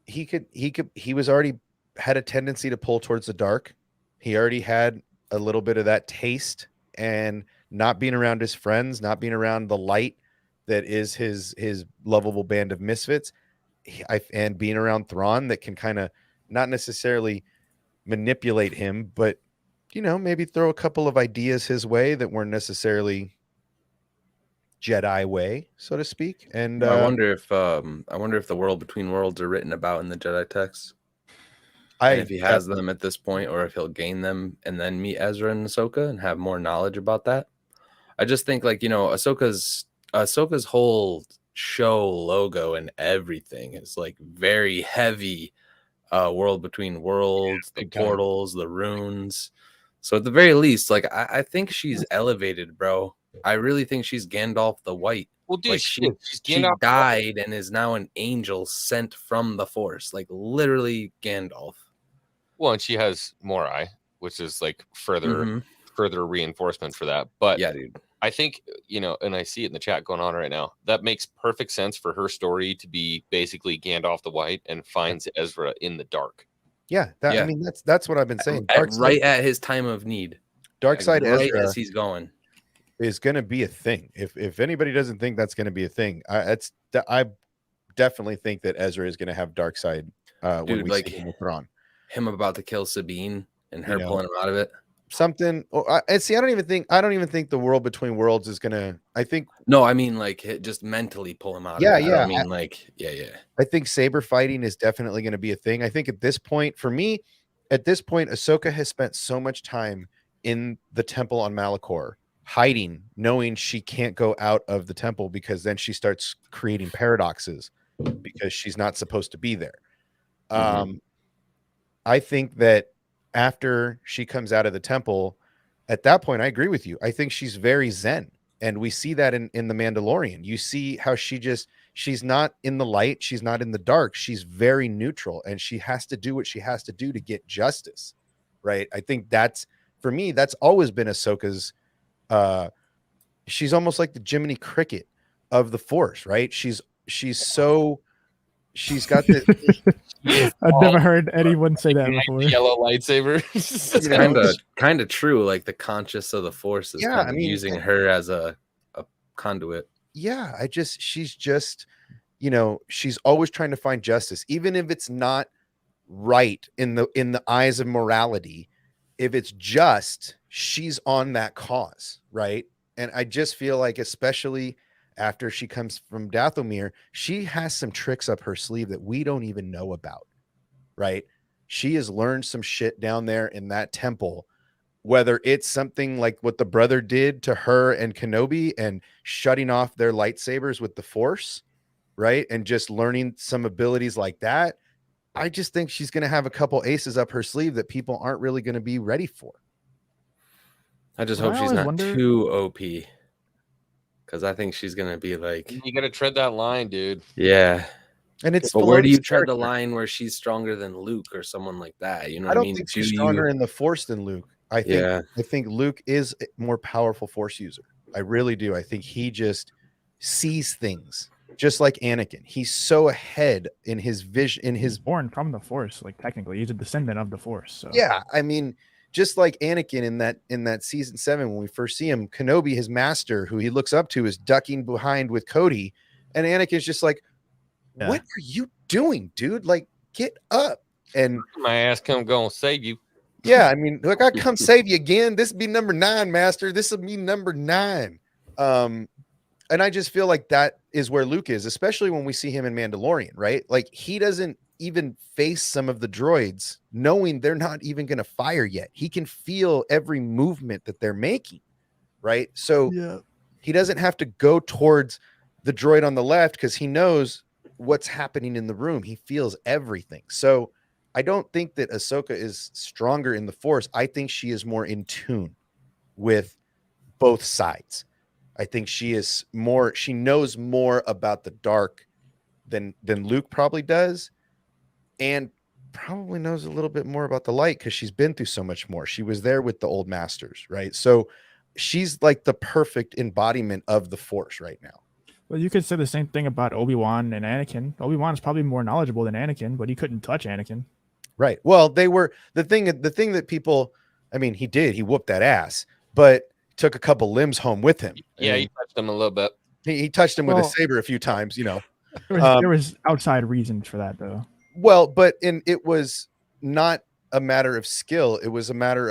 he was already had a tendency to pull towards the dark. He already had a little bit of that taste, and not being around his friends, not being around the light that is his lovable band of misfits, and being around Thrawn that can kind of not necessarily manipulate him, but maybe throw a couple of ideas his way that weren't necessarily Jedi way, so to speak. And I wonder if the World Between Worlds are written about in the Jedi texts. If he has them at this point, or if he'll gain them and then meet Ezra and Ahsoka and have more knowledge about that. I just think Ahsoka's whole show logo and everything is like very heavy World Between Worlds, the portals, the runes. So at the very least, I think she's elevated, bro. I really think she's Gandalf the White. Well, dude, she died and is now an angel sent from the Force, like literally Gandalf. Well, and she has Morai, which is like further reinforcement for that. But yeah, dude, I think, and I see it in the chat going on right now, that makes perfect sense for her story to be basically Gandalf the White and finds Ezra in the dark. Yeah, I mean, that's what I've been saying. Right at his time of need. Dark side right Ezra as he's going is going to be a thing. If anybody doesn't think that's going to be a thing, I definitely think that Ezra is going to have dark side when we see him with Thrawn. Him about to kill Sabine and her pulling him out of it. Something. And see, I don't even think the World Between Worlds is gonna. I think no, I mean just mentally pull him out. Yeah, of it. yeah. I mean, yeah. I think saber fighting is definitely going to be a thing. I think at this point, for me, Ahsoka has spent so much time in the temple on Malachor, hiding, knowing she can't go out of the temple because then she starts creating paradoxes because she's not supposed to be there. I think that after she comes out of the temple, at that point, I agree with you. I think she's very zen. And we see that in The Mandalorian. You see how she's not in the light. She's not in the dark. She's very neutral, and she has to do what she has to do to get justice. Right. I think for me, that's always been Ahsoka's. She's almost like the Jiminy Cricket of the Force. Right. She's got the. I've never heard anyone say that before. Yellow lightsaber. It's kind of true. Like the conscious of the Force is using her as a conduit. Yeah, she's just, she's always trying to find justice, even if it's not right in the eyes of morality. If it's just, she's on that cause, right? And I just feel like, especially after she comes from Dathomir, she has some tricks up her sleeve that we don't even know about, right? She has learned some shit down there in that temple, whether it's something like what the brother did to her and Kenobi and shutting off their lightsabers with the Force, right? And just learning some abilities like that. I just think she's going to have a couple aces up her sleeve that people aren't really going to be ready for. I just hope she's not too OP. Because I think she's going to be like... You got to tread that line, dude. Yeah. And it's But where do you Filoni's tread the character. line where she's stronger than Luke or someone like that? You know I what I don't mean? think she's stronger in the Force than Luke. I think Luke is a more powerful Force user. I really do. I think he just sees things just like Anakin. He's so ahead in his vision, in his born from the Force, like technically he's a descendant of the Force. So yeah, I mean, just like Anakin in that season 7 when we first see him, Kenobi, his master, who he looks up to, is ducking behind with Cody, and Anakin's just like, "What are you doing, dude? Like, get up!" And My ass come gonna save you. yeah, I mean, look, I come save you again. This be number 9, master. This will be number 9. And I just feel like that is where Luke is, especially when we see him in Mandalorian, right? Like he doesn't even face some of the droids knowing they're not even going to fire yet. He can feel every movement that they're making, right? So he doesn't have to go towards the droid on the left because he knows what's happening in the room. He feels everything. So I don't think that Ahsoka is stronger in the Force. I think she is more in tune with both sides. I think she knows more about the dark than Luke probably does, and probably knows a little bit more about the light because she's been through so much more. She was there with the old masters, right? So she's like the perfect embodiment of the Force right now. Well, you could say the same thing about Obi-Wan and Anakin. Obi-Wan is probably more knowledgeable than Anakin, but he couldn't touch Anakin. Right. Well, they were the thing that people, I mean, he whooped that ass, but took a couple limbs home with him. Yeah, he touched him a little bit. He touched him with a saber a few times, you know. There was outside reasons for that, though. Well, but it was not a matter of skill. It was a matter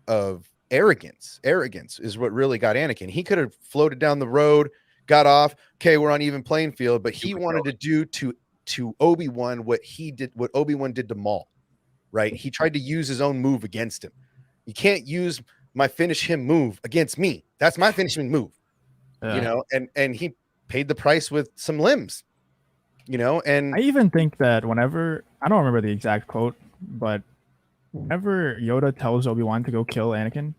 of arrogance. Arrogance is what really got Anakin. He could have floated down the road, got off. Okay, we're on even playing field. But he wanted to do to Obi-Wan what Obi-Wan did to Maul. Right? He tried to use his own move against him. You can't use my finish him move against me. That's my finishing move. You know, and he paid the price with some limbs. You know, and I even think that whenever, I don't remember the exact quote, but whenever Yoda tells Obi-Wan to go kill Anakin,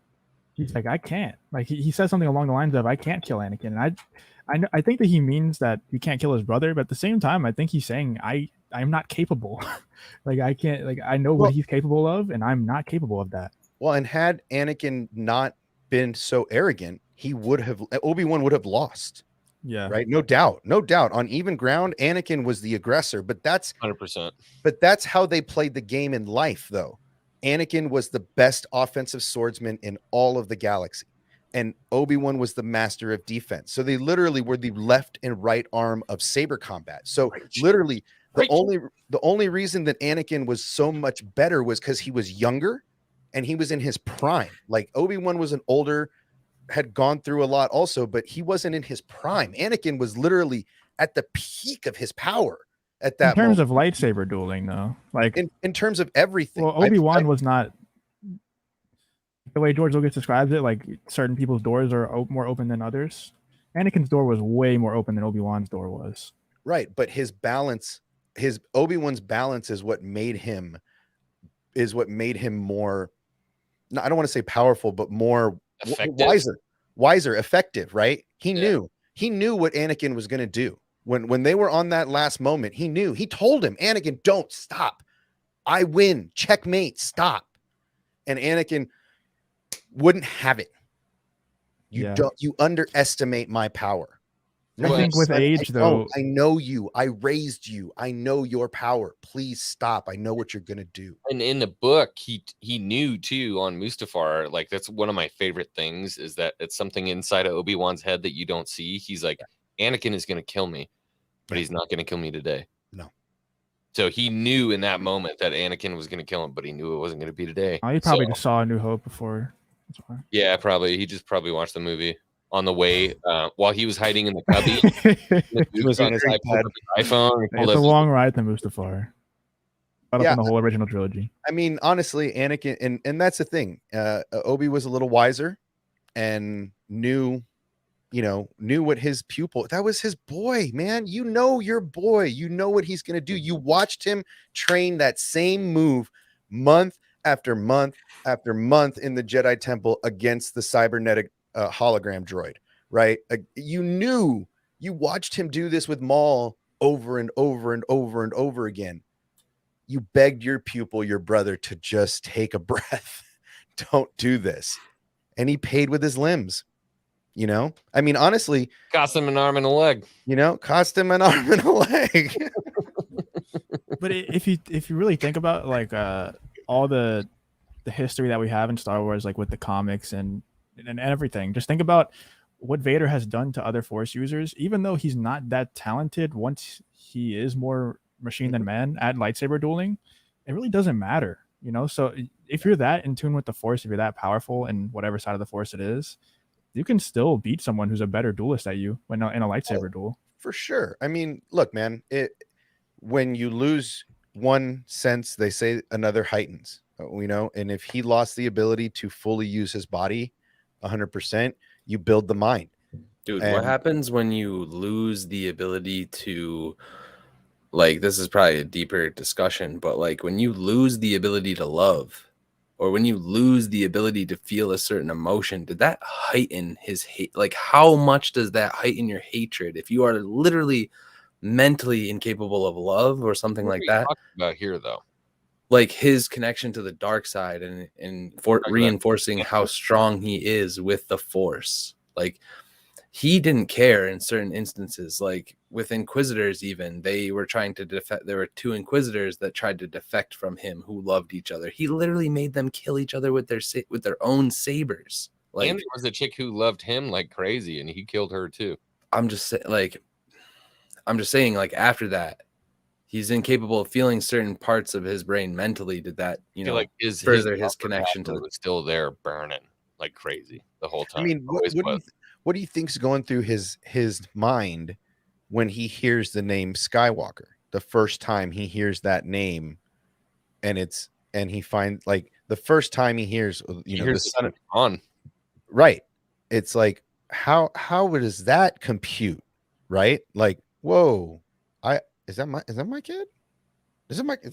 he's like, I can't. Like he says something along the lines of, I can't kill Anakin. And I think that he means that he can't kill his brother, but at the same time, I think he's saying I'm not capable. Like I can't, like I know what he's capable of, and I'm not capable of that. Well, and had Anakin not been so arrogant, Obi-Wan would have lost. Yeah. Right. No doubt. On even ground, Anakin was the aggressor, but that's 100%. But that's how they played the game in life, though. Anakin was the best offensive swordsman in all of the galaxy, and Obi-Wan was the master of defense. So they literally were the left and right arm of saber combat. So literally, the only reason that Anakin was so much better was because he was younger and he was in his prime. Like Obi-Wan was had gone through a lot also, but he wasn't in his prime. Anakin was literally at the peak of his power at that moment. In terms of lightsaber dueling, though, like in terms of everything. Well, Obi-Wan was not the way George Lucas describes it. Like certain people's doors are more open than others. Anakin's door was way more open than Obi-Wan's door was. Right, but his balance, his Obi-Wan's balance is what made him more. No, I don't want to say powerful, but more wiser, effective, right? He knew what Anakin was going to do when they were on that last moment. He told him, Anakin, don't stop. I win. Checkmate. Stop. And Anakin wouldn't have it. You underestimate my power. I think with age, though, I know you. I raised you. I know your power. Please stop. I know what you're gonna do. And in the book, he knew too on Mustafar. Like that's one of my favorite things is that it's something inside of Obi-Wan's head that you don't see. He's like, Anakin is gonna kill me, but he's not gonna kill me today. No. So he knew in that moment that Anakin was gonna kill him, but he knew it wasn't gonna be today. He probably just saw A New Hope before. Yeah, probably. He just probably watched the movie on the way while he was hiding in the cubby. He was on his iPhone. It's a long ride to Mustafar. Up in the whole original trilogy. I mean, honestly, Anakin, and that's the thing. Obi was a little wiser and knew what his pupil. That was his boy, man. You know your boy. You know what he's gonna do. You watched him train that same move month after month after month in the Jedi Temple against the cybernetic hologram droid, right? You watched him do this with Maul over and over and over and over again. You begged your pupil, your brother, to just take a breath. Don't do this. And he paid with his limbs. You know, I mean, honestly, Cost him an arm and a leg. you know, cost him an arm and a leg. But if you really think about like all the history that we have in Star Wars, like with the comics and everything, just think about what Vader has done to other Force users. Even though he's not that talented, once he is more machine than man at lightsaber dueling, it really doesn't matter, you know. So if you're that in tune with the Force, if you're that powerful in whatever side of the Force it is, you can still beat someone who's a better duelist at you when in a lightsaber duel. For sure. I mean, look, man, when you lose one sense, they say another heightens, you know, and if he lost the ability to fully use his body 100%, you build the mind. Dude, what happens when you lose the ability to, like, this is probably a deeper discussion, but like when you lose the ability to love, or when you lose the ability to feel a certain emotion, did that heighten his hate? Like, how much does that heighten your hatred if you are literally mentally incapable of love or something like that? About here, though, like his connection to the dark side and reinforcing how strong he is with the Force. Like, he didn't care in certain instances, like with Inquisitors, even they were trying to defect. There were 2 Inquisitors that tried to defect from him who loved each other. He literally made them kill each other with their own sabers. Like, and there was a chick who loved him like crazy, and he killed her too. I'm just saying, like after that, he's incapable of feeling certain parts of his brain mentally. Did that, you know, like his connection to was still there, burning like crazy the whole time. I mean, what do you think's going through his mind when he hears the name Skywalker the first time he hears that name? And he finds, like, the first time he hears, you know, the son on, right? It's like, how does that compute, right? Like, whoa, is that my kid? Is that my kid?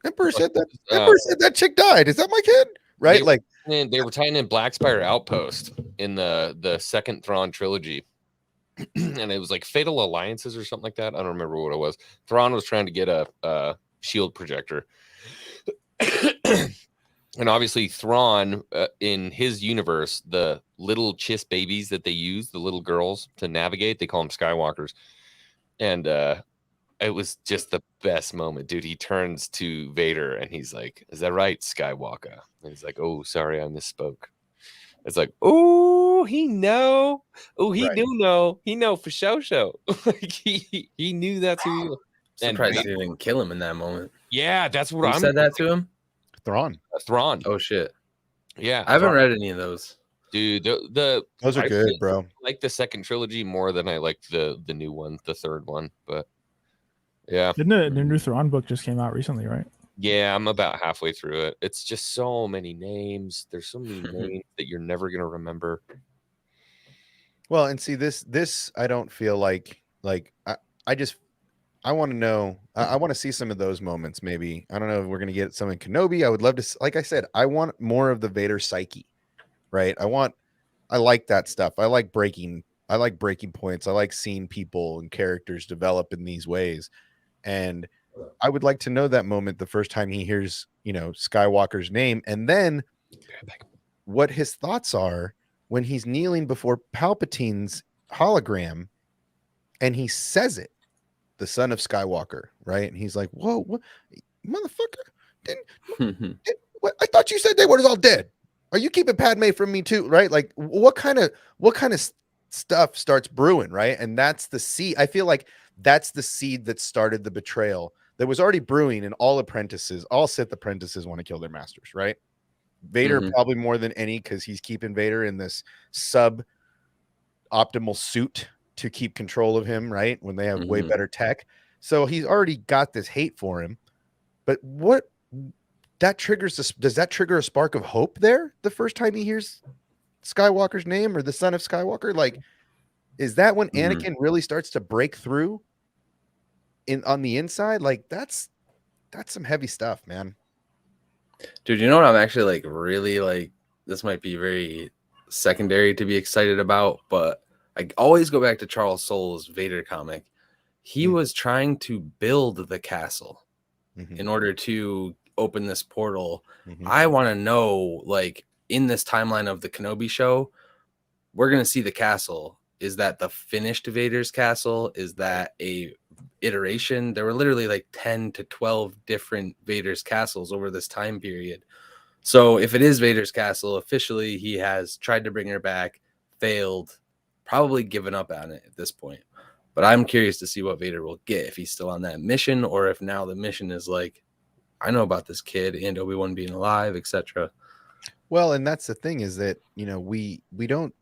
Emperor said that chick died. Is that my kid? Right? They were tying in Black Spire Outpost in the second Thrawn trilogy. And it was like Fatal Alliances or something like that. I don't remember what it was. Thrawn was trying to get a shield projector. And obviously Thrawn, in his universe, the little Chiss babies that they use, the little girls to navigate, they call them Skywalkers. And it was just the best moment, dude. He turns to Vader and he's like, "Is that right, Skywalker?" And he's like, "Oh, sorry, I misspoke." It's like, oh, he know. Oh, he do know. He know for show. Like he knew that's who he was. Surprised he didn't kill him in that moment. Yeah, that's what I said that to him. Thrawn. Oh shit. Yeah, I haven't read any of those. Dude, those are good, bro. I like the second trilogy more than I like the new one, the third one. But yeah, didn't the new Thrawn book just came out recently, right? Yeah, I'm about halfway through it. It's just so many names. There's so many names that you're never gonna remember. Well, and see, this I don't feel like I want to know. I want to see some of those moments. Maybe, I don't know if we're gonna get some in Kenobi. I would love to. Like I said, I want more of the Vader psyche, right? I like that stuff. I like breaking points. I like seeing people and characters develop in these ways, and I would like to know that moment the first time he hears, you know, Skywalker's name, and then what his thoughts are when he's kneeling before Palpatine's hologram and he says it, the son of Skywalker, right? And he's like, "Whoa, what, motherfucker? What? I thought you said they were all dead. Are you keeping Padme from me too?" Right? Like, what kind of stuff starts brewing, right? And that's the seed. I feel like that's the seed that started the betrayal that was already brewing in all Sith apprentices want to kill their masters, right? Vader probably more than any, because he's keeping Vader in this sub optimal suit to keep control of him, right? When they have way better tech. So he's already got this hate for him. But what that triggers does that trigger a spark of hope there the first time he hears Skywalker's name, or the son of Skywalker? Like, is that when Anakin really starts to break through on the inside? Like, that's some heavy stuff, man. Dude, you know what I'm actually like really like, this might be very secondary to be excited about, but I always go back to Charles Soule's Vader comic, He was trying to build the castle Mhm. in order to open this portal. Mhm. I want to know, like, in this timeline of the Kenobi show, we're going to see the castle. Is that the finished Vader's castle? Is that a iteration? There were literally like 10 to 12 different Vader's castles over this time period. So if it is Vader's castle, officially he has tried to bring her back, failed, probably given up on it at this point. But I'm curious to see what Vader will get, if he's still on that mission, or if now the mission is like, I know about this kid and Obi-Wan being alive, etc. Well, and that's the thing, is that, you know, we don't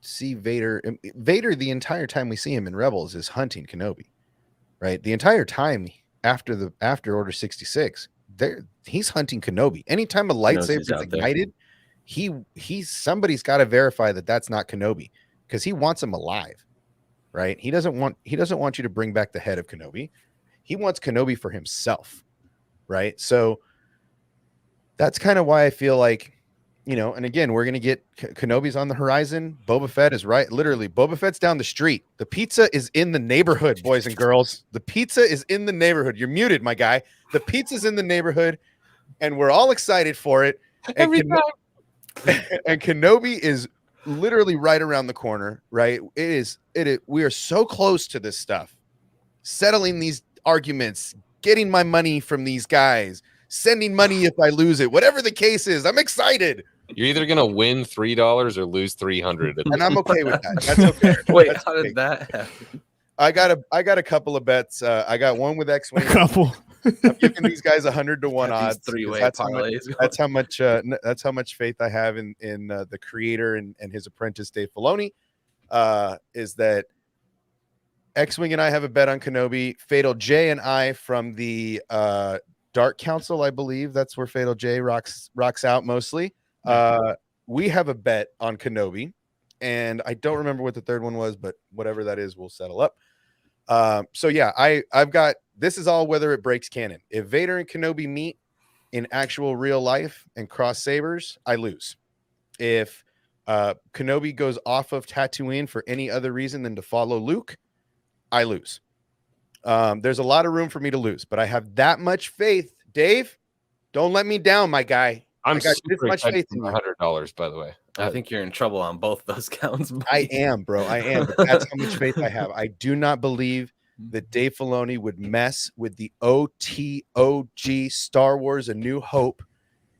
see Vader. Vader, the entire time we see him in Rebels, is hunting Kenobi, right? The entire time after Order 66, he's hunting Kenobi. Anytime a lightsaber is ignited, he's somebody's got to verify that that's not Kenobi, because he wants him alive, right? He doesn't want you to bring back the head of Kenobi. He wants Kenobi for himself, right? So that's kind of why I feel like, you know, and again, we're going to get Kenobi's on the horizon. Boba Fett is literally, Boba Fett's down the street. The pizza is in the neighborhood, boys and girls. The pizza is in the neighborhood. You're muted, my guy. The pizza's in the neighborhood, and we're all excited for it. And, and Kenobi is literally right around the corner, right? It is. We are so close to this stuff, settling these arguments, getting my money from these guys, sending money if I lose it, whatever the case is. I'm excited. You're either gonna win $3 or lose 300, and I'm okay with that. That's okay. Wait, That's how okay. did that happen? I got a couple of bets. I got one with X-Wing. A couple. I'm giving these guys 100-to-1 odds. Three-way That's parlays. That's how much faith I have in the creator and his apprentice Dave Filoni. Is that X-Wing and I have a bet on Kenobi. Fatal J and I from the Dark Council, I believe that's where Fatal J rocks out mostly. We have a bet on Kenobi, and I don't remember what the third one was, but whatever that is, we'll settle up. So yeah, I've got, this is all whether it breaks canon. If Vader and Kenobi meet in actual real life and cross sabers, I lose. If Kenobi goes off of Tatooine for any other reason than to follow Luke, I lose. There's a lot of room for me to lose, but I have that much faith. Dave, don't let me down, my guy. I'm I got super this much faith in you. $100, by the way. I think you're in trouble on both those counts. I am, bro. I am. But that's how much faith I have. I do not believe that Dave Filoni would mess with the OTOG Star Wars A New Hope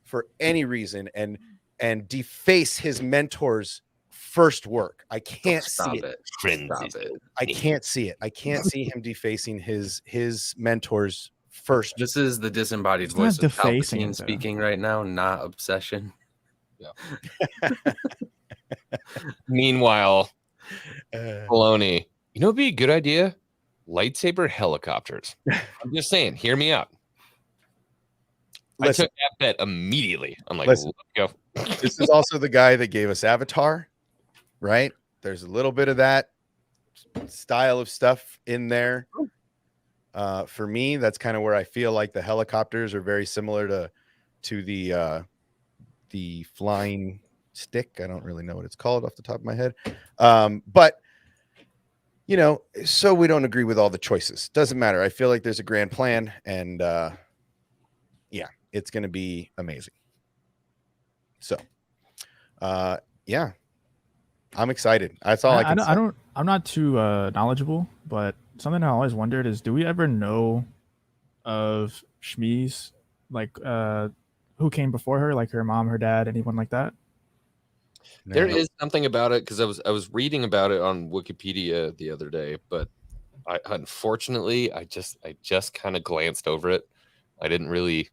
for any reason and deface his mentor's first work. I can't see it. Stop it. I can't see it. I can't see him defacing his mentor's first. This is the disembodied It's voice not of defacing Palpatine it, though. speaking right now, not obsession. Meanwhile, Uh, Filoni, you know, it'd be a good idea. Lightsaber helicopters. I'm just saying, hear me out. listen, I took that bet immediately. I'm like, Listen. let's go. this is also the guy that gave us Avatar, right? There's a little bit of that style of stuff in there. For me, that's kind of where I feel like the helicopters are very similar to the flying stick. I don't really know what it's called off the top of my head. But you know, so we don't agree with all the choices. Doesn't matter. I feel like there's a grand plan, and yeah, it's going to be amazing. So, yeah, I'm excited. That's all I can say. I'm not too knowledgeable, but something I always wondered is, do we ever know of Schmies, like who came before her, like her mom, her dad, anyone like that? There No. is something about it, because I was reading about it on Wikipedia the other day, but unfortunately I just kind of glanced over it. I didn't really.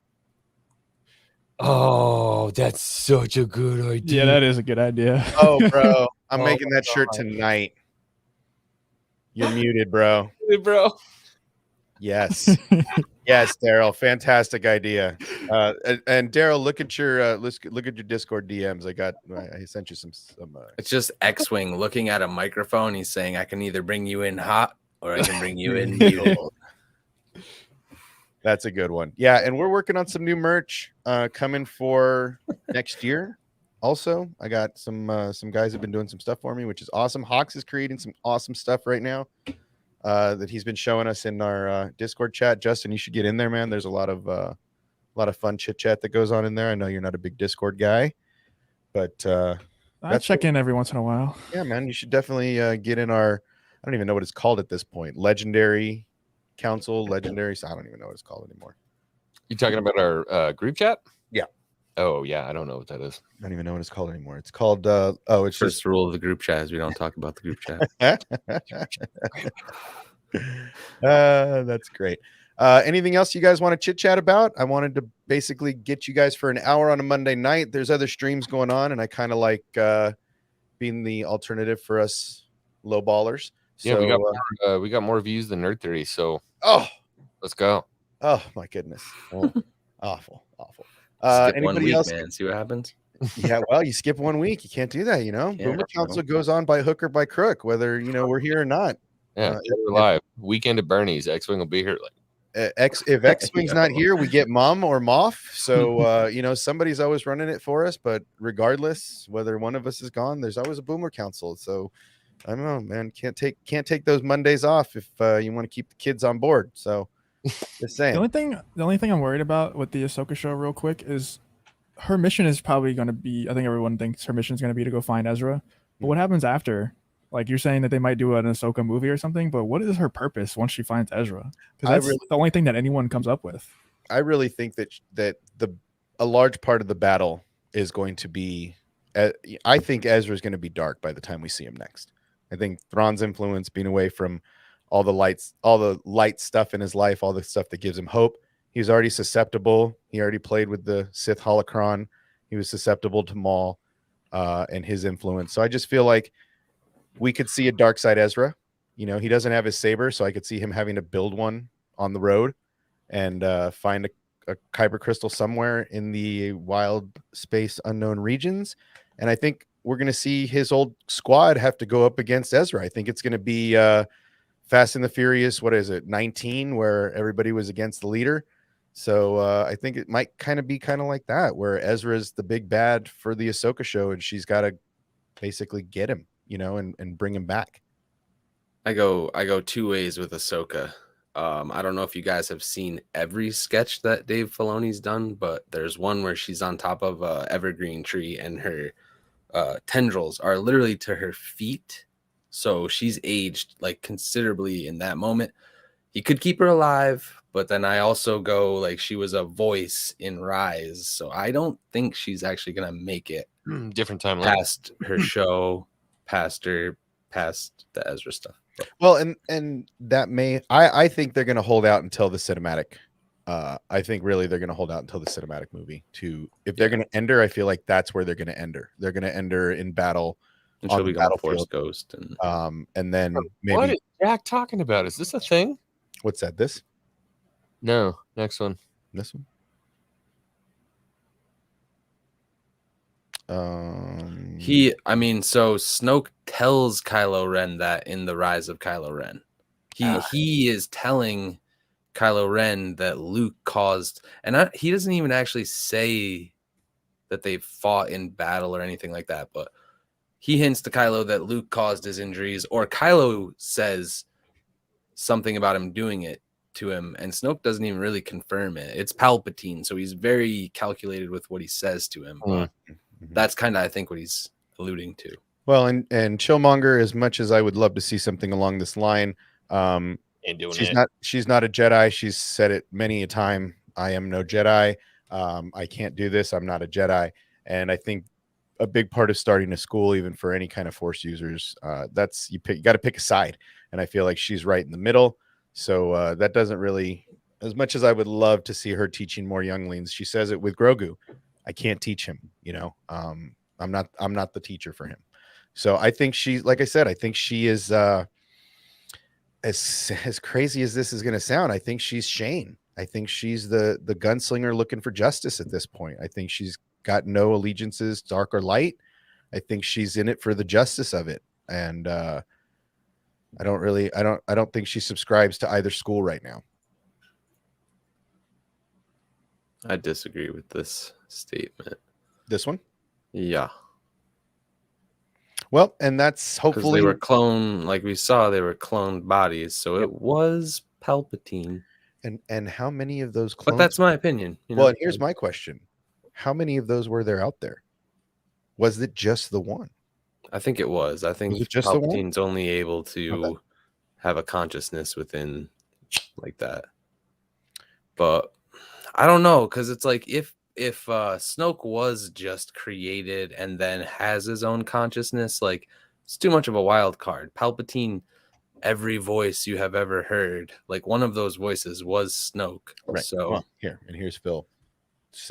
Oh, that's such a good idea. Yeah, that is a good idea. Oh, bro, I'm Oh making my that shirt God. tonight. You're muted, bro. Bro. Yes. Yes, Daryl. Fantastic idea. And Daryl, look at your Discord DMs. I sent you some. It's just X-Wing looking at a microphone. He's saying, I can either bring you in hot or I can bring you in cold. That's a good one. Yeah, and we're working on some new merch coming for next year. Also, I got some guys have been doing some stuff for me, which is awesome. Hawks is creating some awesome stuff right now. that he's been showing us in our Discord chat. Justin, you should get in there, man. There's a lot of fun chit chat that goes on in there. I know you're not a big Discord guy, but I check in every once in a while. yeah, man, you should definitely get in our. I don't even know what it's called at this point. Legendary Council, Legendary. I don't even know what it's called anymore. You talking about our group chat? Yeah. Oh yeah, I don't know what that is. I don't even know what it's called anymore. It's called it's First just rule of the group chat is we don't talk about the group chat. That's great. Anything else you guys want to chit chat about? I wanted to basically get you guys for an hour on a Monday night. There's other streams going on, and I kind of like being the alternative for us low ballers. Yeah, So we got more views than Nerd Theory, so let's go. Oh my goodness. Oh, awful. Skip Anybody 1 week, else? man. See what happens. Yeah, well, you skip 1 week. You can't do that, you know. Yeah, Boomer Council goes on by hook or by crook, whether we're here or not. Yeah, we're live. Weekend at Bernie's. X-Wing will be here. If X-Wing's not here, we get Mom or Moff. So somebody's always running it for us. But regardless, whether one of us is gone, there's always a Boomer Council. So I don't know, man. Can't take those Mondays off if you want to keep the kids on board. So just saying. The only thing I'm worried about with the Ahsoka show, real quick, is her mission is probably going to be. I think everyone thinks her mission is going to be to go find Ezra. But what happens after? Like, you're saying that they might do an Ahsoka movie or something, but what is her purpose once she finds Ezra? Because that's the only thing that anyone comes up with. I really think that a large part of the battle is going to be. I think Ezra is going to be dark by the time we see him next. I think Thrawn's influence, being away from all the light stuff in his life, all the stuff that gives him hope. He's already susceptible. He already played with the Sith holocron. He was susceptible to Maul and his influence. So I just feel like we could see a dark side Ezra. He doesn't have his saber, so I could see him having to build one on the road and find a kyber crystal somewhere in the wild space unknown regions. And I think we're going to see his old squad have to go up against Ezra. I think it's going to be Fast and the Furious, 19, where everybody was against the leader. So I think it might be like that, where Ezra's the big bad for the Ahsoka show, and she's got to basically get him, and bring him back. I go 2 ways with Ahsoka. I don't know if you guys have seen every sketch that Dave Filoni's done, but there's one where she's on top of a evergreen tree and her tendrils are literally to her feet. So she's aged like considerably in that moment. He could keep her alive, but then I also go like she was a voice in Rise. So I don't think she's actually going to make it different timeline past her show, past the Ezra stuff. Well, and that I think they're going to hold out until the cinematic. I think really they're going to hold out until the cinematic movie if they're going to end her. I feel like that's where they're going to end her. They're going to end her in battle. And she'll become a Force Ghost. And then maybe. What is Jack talking about? Is this a thing? What's that? This? No, next one. This one? So Snoke tells Kylo Ren that in the Rise of Kylo Ren. He is telling Kylo Ren that Luke caused, and he doesn't even actually say that they fought in battle or anything like that, but he hints to Kylo that Luke caused his injuries, or Kylo says something about him doing it to him, and Snoke doesn't even really confirm it. It's Palpatine, so he's very calculated with what he says to him. That's kind of, I think, what he's alluding to. Well, and Chillmonger, as much as I would love to see something along this line, she's not a Jedi. She's said it many a time. I am no Jedi. I can't do this. I'm not a Jedi. And I think a big part of starting a school, even for any kind of Force users, that's you got to pick a side. And I feel like she's right in the middle. So that doesn't really, as much as I would love to see her teaching more younglings, she says it with Grogu. I can't teach him, I'm not the teacher for him. So I think she, like I said, I think she is as crazy as this is going to sound. I think she's Shane. I think she's the gunslinger looking for justice at this point. I think she's got no allegiances, dark or light. I think she's in it for the justice of it. And I don't think she subscribes to either school right now. I disagree with this statement. This one? Yeah. Well, and that's Because hopefully they were cloned, like we saw, they were cloned bodies. So it was Palpatine. and how many of those clones? But that's my opinion. You know? Well, and here's my question: how many of those were there out there? Was it just the one? I think it was. I think it just the one? Palpatine's only able to Okay. have a consciousness within like that. But I don't know, because it's like if Snoke was just created and then has his own consciousness, like it's too much of a wild card. Palpatine, every voice you have ever heard, like one of those voices was Snoke. Right. So Well, and here's Phil.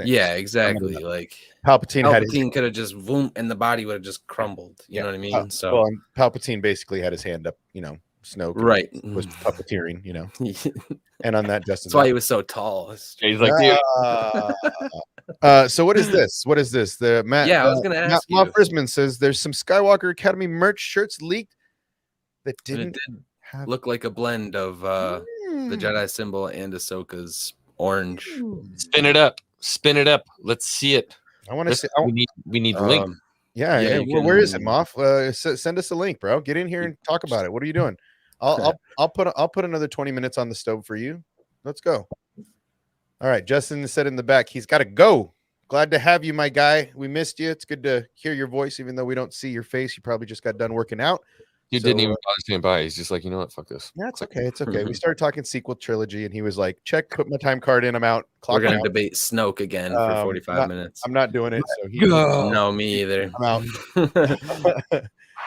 yeah, exactly. Like Palpatine had his, Palpatine could have just boom, and the body would have just crumbled. You know what I mean? So well, and Palpatine basically had his hand up. Snoke right was puppeteering. And on that, Justin. That's why he was so tall. He's like, dude, So what is this? What is this? The Matt. Yeah, I was gonna ask Matt you. Frisman says there's some Skywalker Academy merch shirts leaked that And didn't it did have. look like a blend of the Jedi symbol and Ahsoka's orange. spin it up. Spin it up. Let's see it. I want to see. We need the link. Yeah. yeah, Well, where is it, Moff? Send us a link, bro. Get in here and talk about it. What are you doing? I'll put another 20 minutes on the stove for you. Let's go. All right. Justin said in the back, he's got to go. Glad to have you, my guy. We missed you. It's good to hear your voice, even though we don't see your face. You probably just got done working out. He didn't even bother staying by. He's just like, you know what? Fuck this. Yeah, it's okay. It's okay. We started talking sequel trilogy, and he was like, "Check, put my time card in. I'm out." We're gonna out. debate Snoke again for 45 minutes. I'm not doing it. So No, me either. I'm out.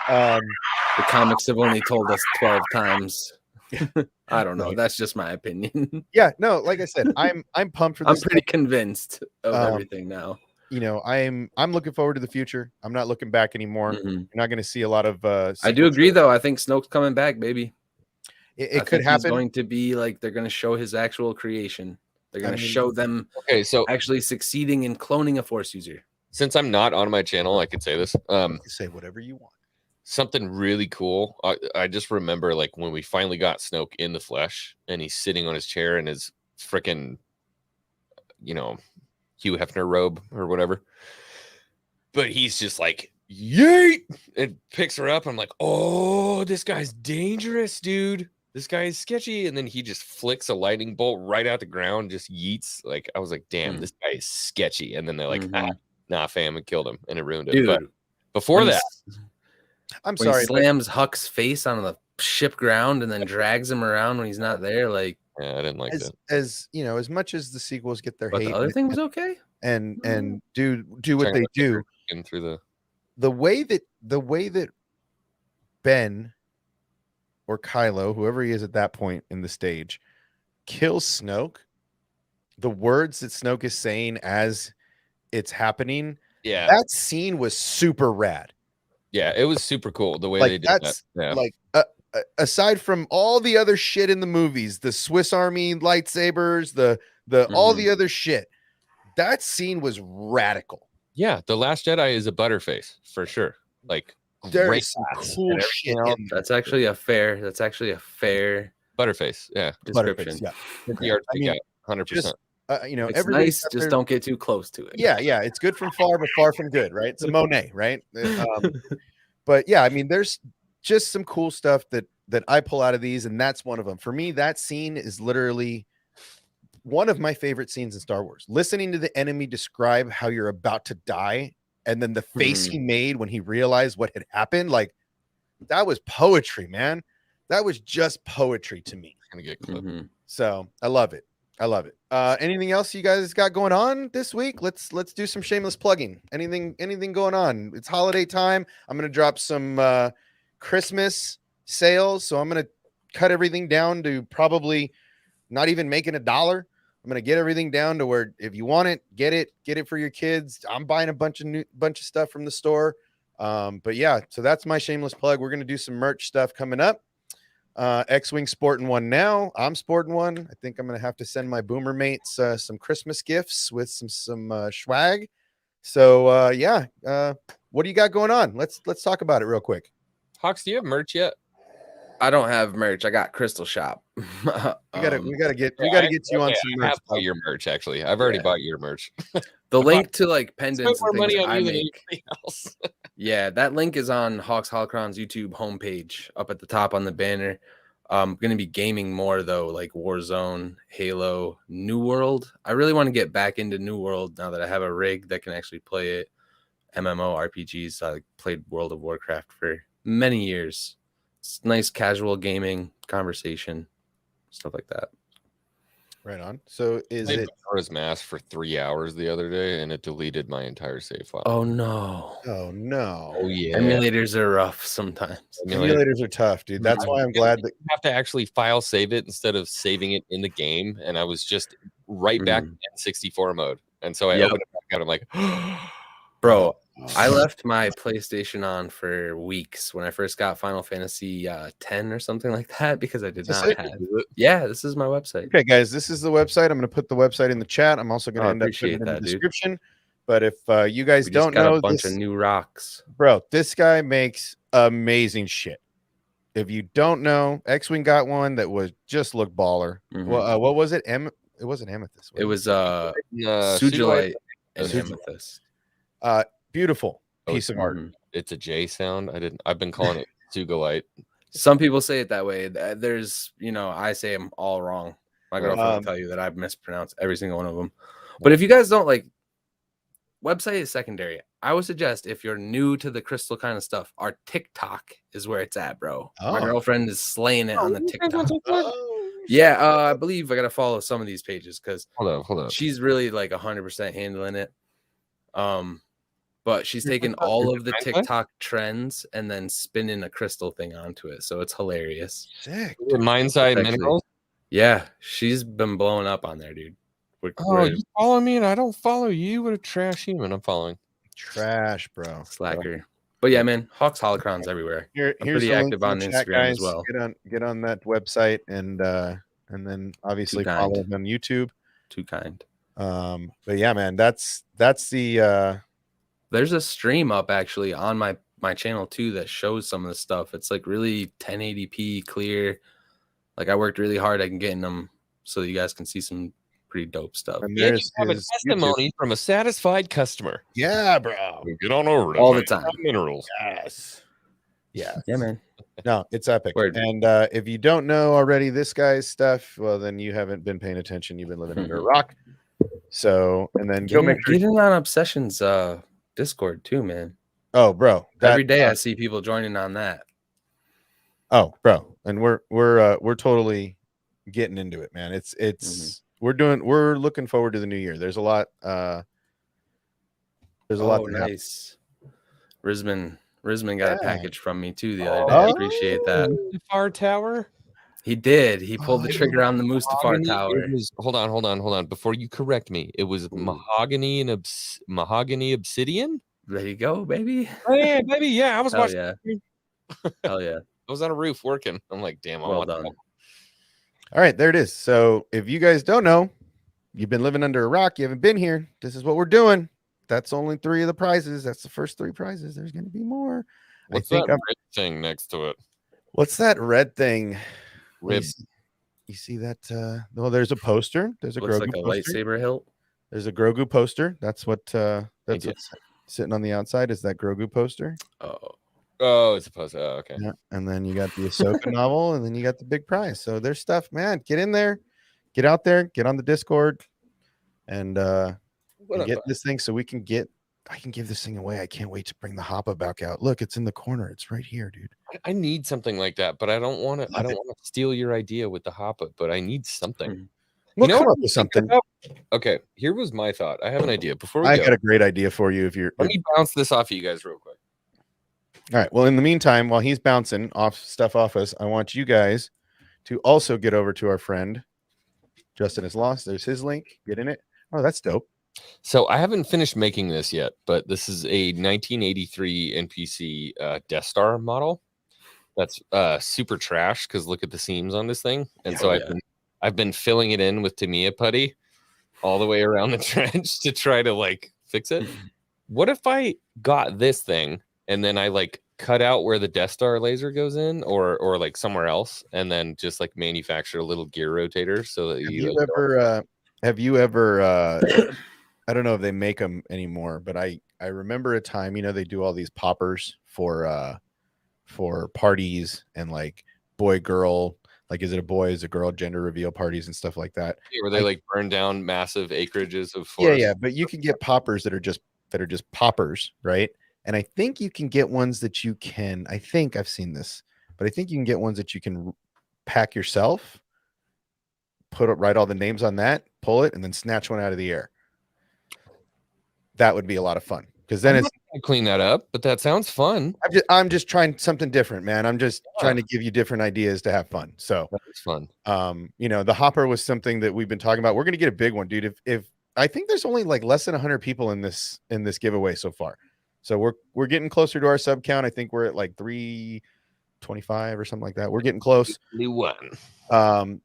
The comics have only told us 12 times. I don't know. Right. That's just my opinion. Yeah, no, like I said, I'm pumped for this. I'm pretty convinced of everything now. I'm looking forward to the future. I'm not looking back anymore. You're not going to see a lot of. I do agree, though. I think Snoke's coming back, baby. It could happen. He's going to be like they're going to show his actual creation. They're going to show them so actually succeeding in cloning a Force user. Since I'm not on my channel, I could say this. Say whatever you want. Something really cool. I just remember like when we finally got Snoke in the flesh and he's sitting on his chair in his freaking, Hugh Hefner robe or whatever. But he's just like, yeet, and picks her up. I'm like, oh, this guy's dangerous, dude. This guy is sketchy. And then he just flicks a lightning bolt right out the ground, just yeets. Like, I was like, damn, this guy is sketchy. And then they're like, nah, fam, and killed him. And it ruined it. Dude, but before that, I'm when sorry. He slams Huck's face on the ship ground and then drags him around when he's not there. Like, yeah, I didn't like that. As much as the sequels get their but hate, the other thing was okay. And do what they do. Through the way that Ben or Kylo, whoever he is at that point in the stage, kills Snoke, the words that Snoke is saying as it's happening, that scene was super rad. Yeah, it was super cool the way they did that. Yeah. Like aside from all the other shit in the movies, the Swiss Army lightsabers, the all the other shit, that scene was radical. Yeah, The Last Jedi is a butterface for sure. Like there's some cool shit in there. That's actually a fair butterface. Yeah, description. Butterface, yeah. The 100%. It's nice. Just don't get too close to it. Yeah, it's good from far, but far from good, right? It's a Monet, right? But yeah, I mean, there's just some cool stuff that I pull out of these, and that's one of them. For me, that scene is literally one of my favorite scenes in Star Wars. Listening to the enemy describe how you're about to die, and then the face he made when he realized what had happened, like that was poetry, man. That was just poetry to me. Gonna get clipped. So I love it. Anything else you guys got going on this week? Let's do some shameless plugging. Anything going on? It's holiday time. I'm gonna drop some Christmas sales, so I'm gonna cut everything down to probably not even making $1. I'm gonna get everything down to where if you want it, get it for your kids. I'm buying a bunch of stuff from the store. But yeah, so that's my shameless plug. We're gonna do some merch stuff coming up. X-Wing sporting one now. I'm sporting one. I think I'm gonna have to send my boomer mates some Christmas gifts with some swag. So what do you got going on? Let's talk about it real quick. Hawks, do you have merch yet? I don't have merch. I got Crystal Shop. we gotta get you on some merch. I bought your merch actually. I've already bought your merch. The link to like pendants more and things money on I you than make. anything else. Yeah, that link is on Hawks Holocron's YouTube homepage up at the top on the banner. I'm going to be gaming more, though, like Warzone, Halo, New World. I really want to get back into New World now that I have a rig that can actually play it. MMO RPGs. I played World of Warcraft for many years. It's nice casual gaming, conversation, stuff like that. Right on. So is played it? Majora's Mask for 3 hours the other day, and it deleted my entire save file. Oh no! Oh no! Oh yeah, Emulators are rough sometimes. Emulators are tough, dude. That's why I'm glad that you have to actually file save it instead of saving it in the game. And I was just right back in 64 mode, and so I opened it back out. I'm like, bro, I left my PlayStation on for weeks when I first got Final Fantasy 10 or something like that because I did not have it. Yeah, this is my website. Okay, guys, this is the website. I'm going to put the website in the chat. I'm also going to end up putting it in the description. But if you guys don't know, a bunch of new rocks, bro, this guy makes amazing shit. If you don't know, X-Wing got one that was just look baller. Well, what was it? It wasn't amethyst. It was Sujolite and amethyst. Beautiful piece of art. It's a J sound. I've been calling it Sugolite. Some people say it that way. There's, I say them all wrong. My girlfriend will tell you that I've mispronounced every single one of them. But if you guys don't like, website is secondary. I would suggest if you're new to the crystal kind of stuff, our TikTok is where it's at, bro. My girlfriend is slaying it on the TikTok. Yeah, I believe I gotta follow some of these pages because hold on. She's really like 100% handling it. But she's taking all of the TikTok trends and then spinning a crystal thing onto it. So it's hilarious. Sick. Mindside Minerals? Yeah, she's been blowing up on there, dude. You follow me and I don't follow you? What a trash human I'm following. Trash, bro. Slacker. But yeah, man, Hawks Holocrons everywhere. Here's pretty active on Instagram guys. as well. Get on that website and then obviously follow them on YouTube. Too kind. But yeah, man, that's the there's a stream up actually on my channel too that shows some of the stuff. It's like really 1080p clear. Like I worked really hard at getting them so that you guys can see some pretty dope stuff. And there's a testimony from a satisfied customer. Yeah, bro. Get on over to all the time. Minerals. Yes. Yeah. Yeah, man. No, it's epic. Word. And if you don't know already this guy's stuff, well, then you haven't been paying attention. You've been living under a rock. So, and then get in on Obsessions Discord too, man. Oh, bro. Every day I see people joining on that. Oh, bro. And we're totally getting into it, man. It's we're looking forward to the new year. There's a lot nice. Risman got a package from me too the other day. I appreciate that. Mustafar Tower? He did. He pulled the trigger on the Mustafar Tower. Hold on. Before you correct me, it was mahogany and mahogany obsidian. There you go, baby. Oh, yeah, baby. Yeah, I was watching. Yeah. Hell yeah. I was on a roof working. I'm like, damn, well done. All right, there it is. So if you guys don't know, you've been living under a rock, you haven't been here. This is what we're doing. That's only 3 of the prizes. That's the first 3 prizes. There's going to be more. What's that red thing next to it? What's that red thing? Rib. You see that? Well, there's a poster. There's a Grogu like a poster. Lightsaber hilt. There's a Grogu poster. That's what's sitting on the outside. Is that Grogu poster? Oh, it's a poster. Oh, okay. Yeah. And then you got the Ahsoka novel, and then you got the big prize. So there's stuff, man. Get in there, get out there, get on the Discord, and get this thing so we can get. I can give this thing away. I can't wait to bring the Hoppa back out. Look, it's in the corner. It's right here, dude. I need something like that, but I don't want to. I don't want to steal your idea with the Hoppa, but I need something. We'll come up with something. Okay, here was my thought. I have an idea. Before we I got a great idea for you. Let me bounce this off of you guys real quick. All right. Well, in the meantime, while he's bouncing stuff off us, I want you guys to also get over to our friend Justin is Lost. There's his link. Get in it. Oh, that's dope. So I haven't finished making this yet, but this is a 1983 NPC Death Star model. That's super trash because look at the seams on this thing. And I've been filling it in with Tamiya putty all the way around the trench to try to like fix it. What if I got this thing and then I like cut out where the Death Star laser goes in or like somewhere else and then just like manufacture a little gear rotator so that I don't know if they make them anymore, but I remember a time, you know, they do all these poppers for parties and like boy girl, like is it a boy, is it a girl, gender reveal parties and stuff like that. Where they like burn down massive acreages of Yeah, forest. yeah, but you can get poppers that are just poppers, right? And I think you can get ones that you can, I think I've seen this, but I think you can get ones that you can pack yourself, write all the names on that, pull it, and then snatch one out of the air. That would be a lot of fun because then I'm it's not gonna clean that up, but that sounds fun. I'm just trying something different, man. I'm just trying to give you different ideas to have fun. So That's fun. you know, the hopper was something that we've been talking about. We're gonna get a big one, dude. If I think there's only like less than 100 people in this giveaway so far. So we're getting closer to our sub count. I think we're at like 325 or something like that. We're getting close. One. And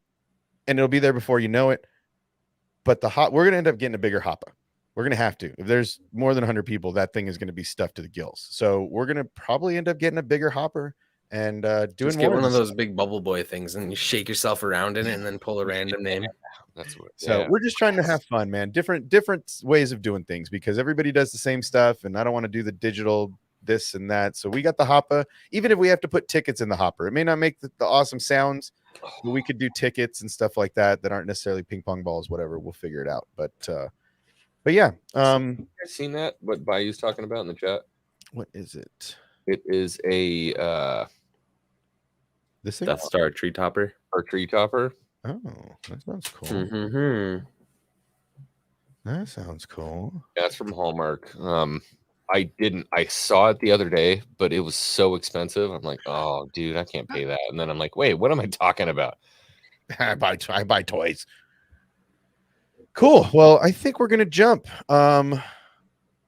it'll be there before you know it. But we're gonna end up getting a bigger hopper. We're going to have to. If there's more than 100 people, that thing is going to be stuffed to the gills. So we're going to probably end up getting a bigger hopper and doing Just more. get one of those big bubble boy things and you shake yourself around in it and then pull a random name. That's what. So we're just trying to have fun, man. Different ways of doing things because everybody does the same stuff, and I don't want to do the digital this and that. So we got the hopper. Even if we have to put tickets in the hopper, it may not make the awesome sounds, but we could do tickets and stuff like that aren't necessarily ping pong balls. Whatever, we'll figure it out. But yeah, you guys seen that? What Bayou's talking about in the chat? what is it? It is a This thing? Death Star tree topper. or tree topper. Oh, that sounds cool. Mm-hmm. That sounds cool. That's from Hallmark. I saw it the other day, but it was so expensive. I'm like, oh, dude, I can't pay that. And then I'm like, wait, what am I talking about? I buy toys. Cool. Well, I think we're gonna jump.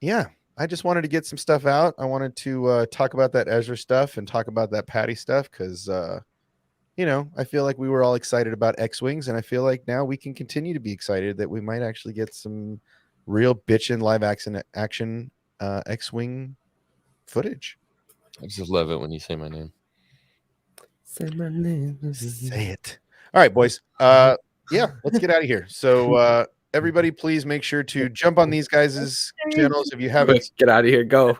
Yeah, I just wanted to get some stuff out. I wanted to talk about that Ezra stuff and talk about that Patty stuff because you know, I feel like we were all excited about X-Wings, and I feel like now we can continue to be excited that we might actually get some real bitchin' live action X-Wing footage. I just love it when you say my name. Say my name. Say it. All right, boys. Yeah, let's get out of here. So everybody, please make sure to jump on these guys' channels if you haven't. Get out of here. Go.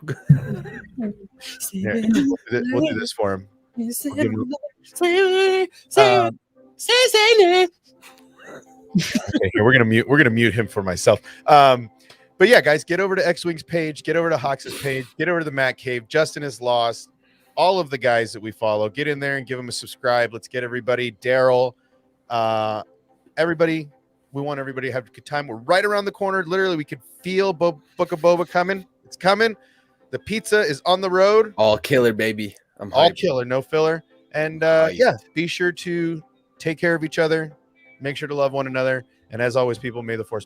Here, we'll do this for him. Okay, here, we're gonna mute him for myself. But yeah, guys, get over to X-Wing's page, get over to Hawks' page, get over to the Matt Cave. Justin is lost. All of the guys that we follow, get in there and give them a subscribe. Let's get everybody. Daryl, everybody. We want everybody to have a good time. We're right around the corner. Literally, we could feel Book of Boba coming. It's coming. The pizza is on the road. All killer, baby. I'm All hyped. killer, no filler. And yeah, be sure to take care of each other. Make sure to love one another. And as always, people, may the force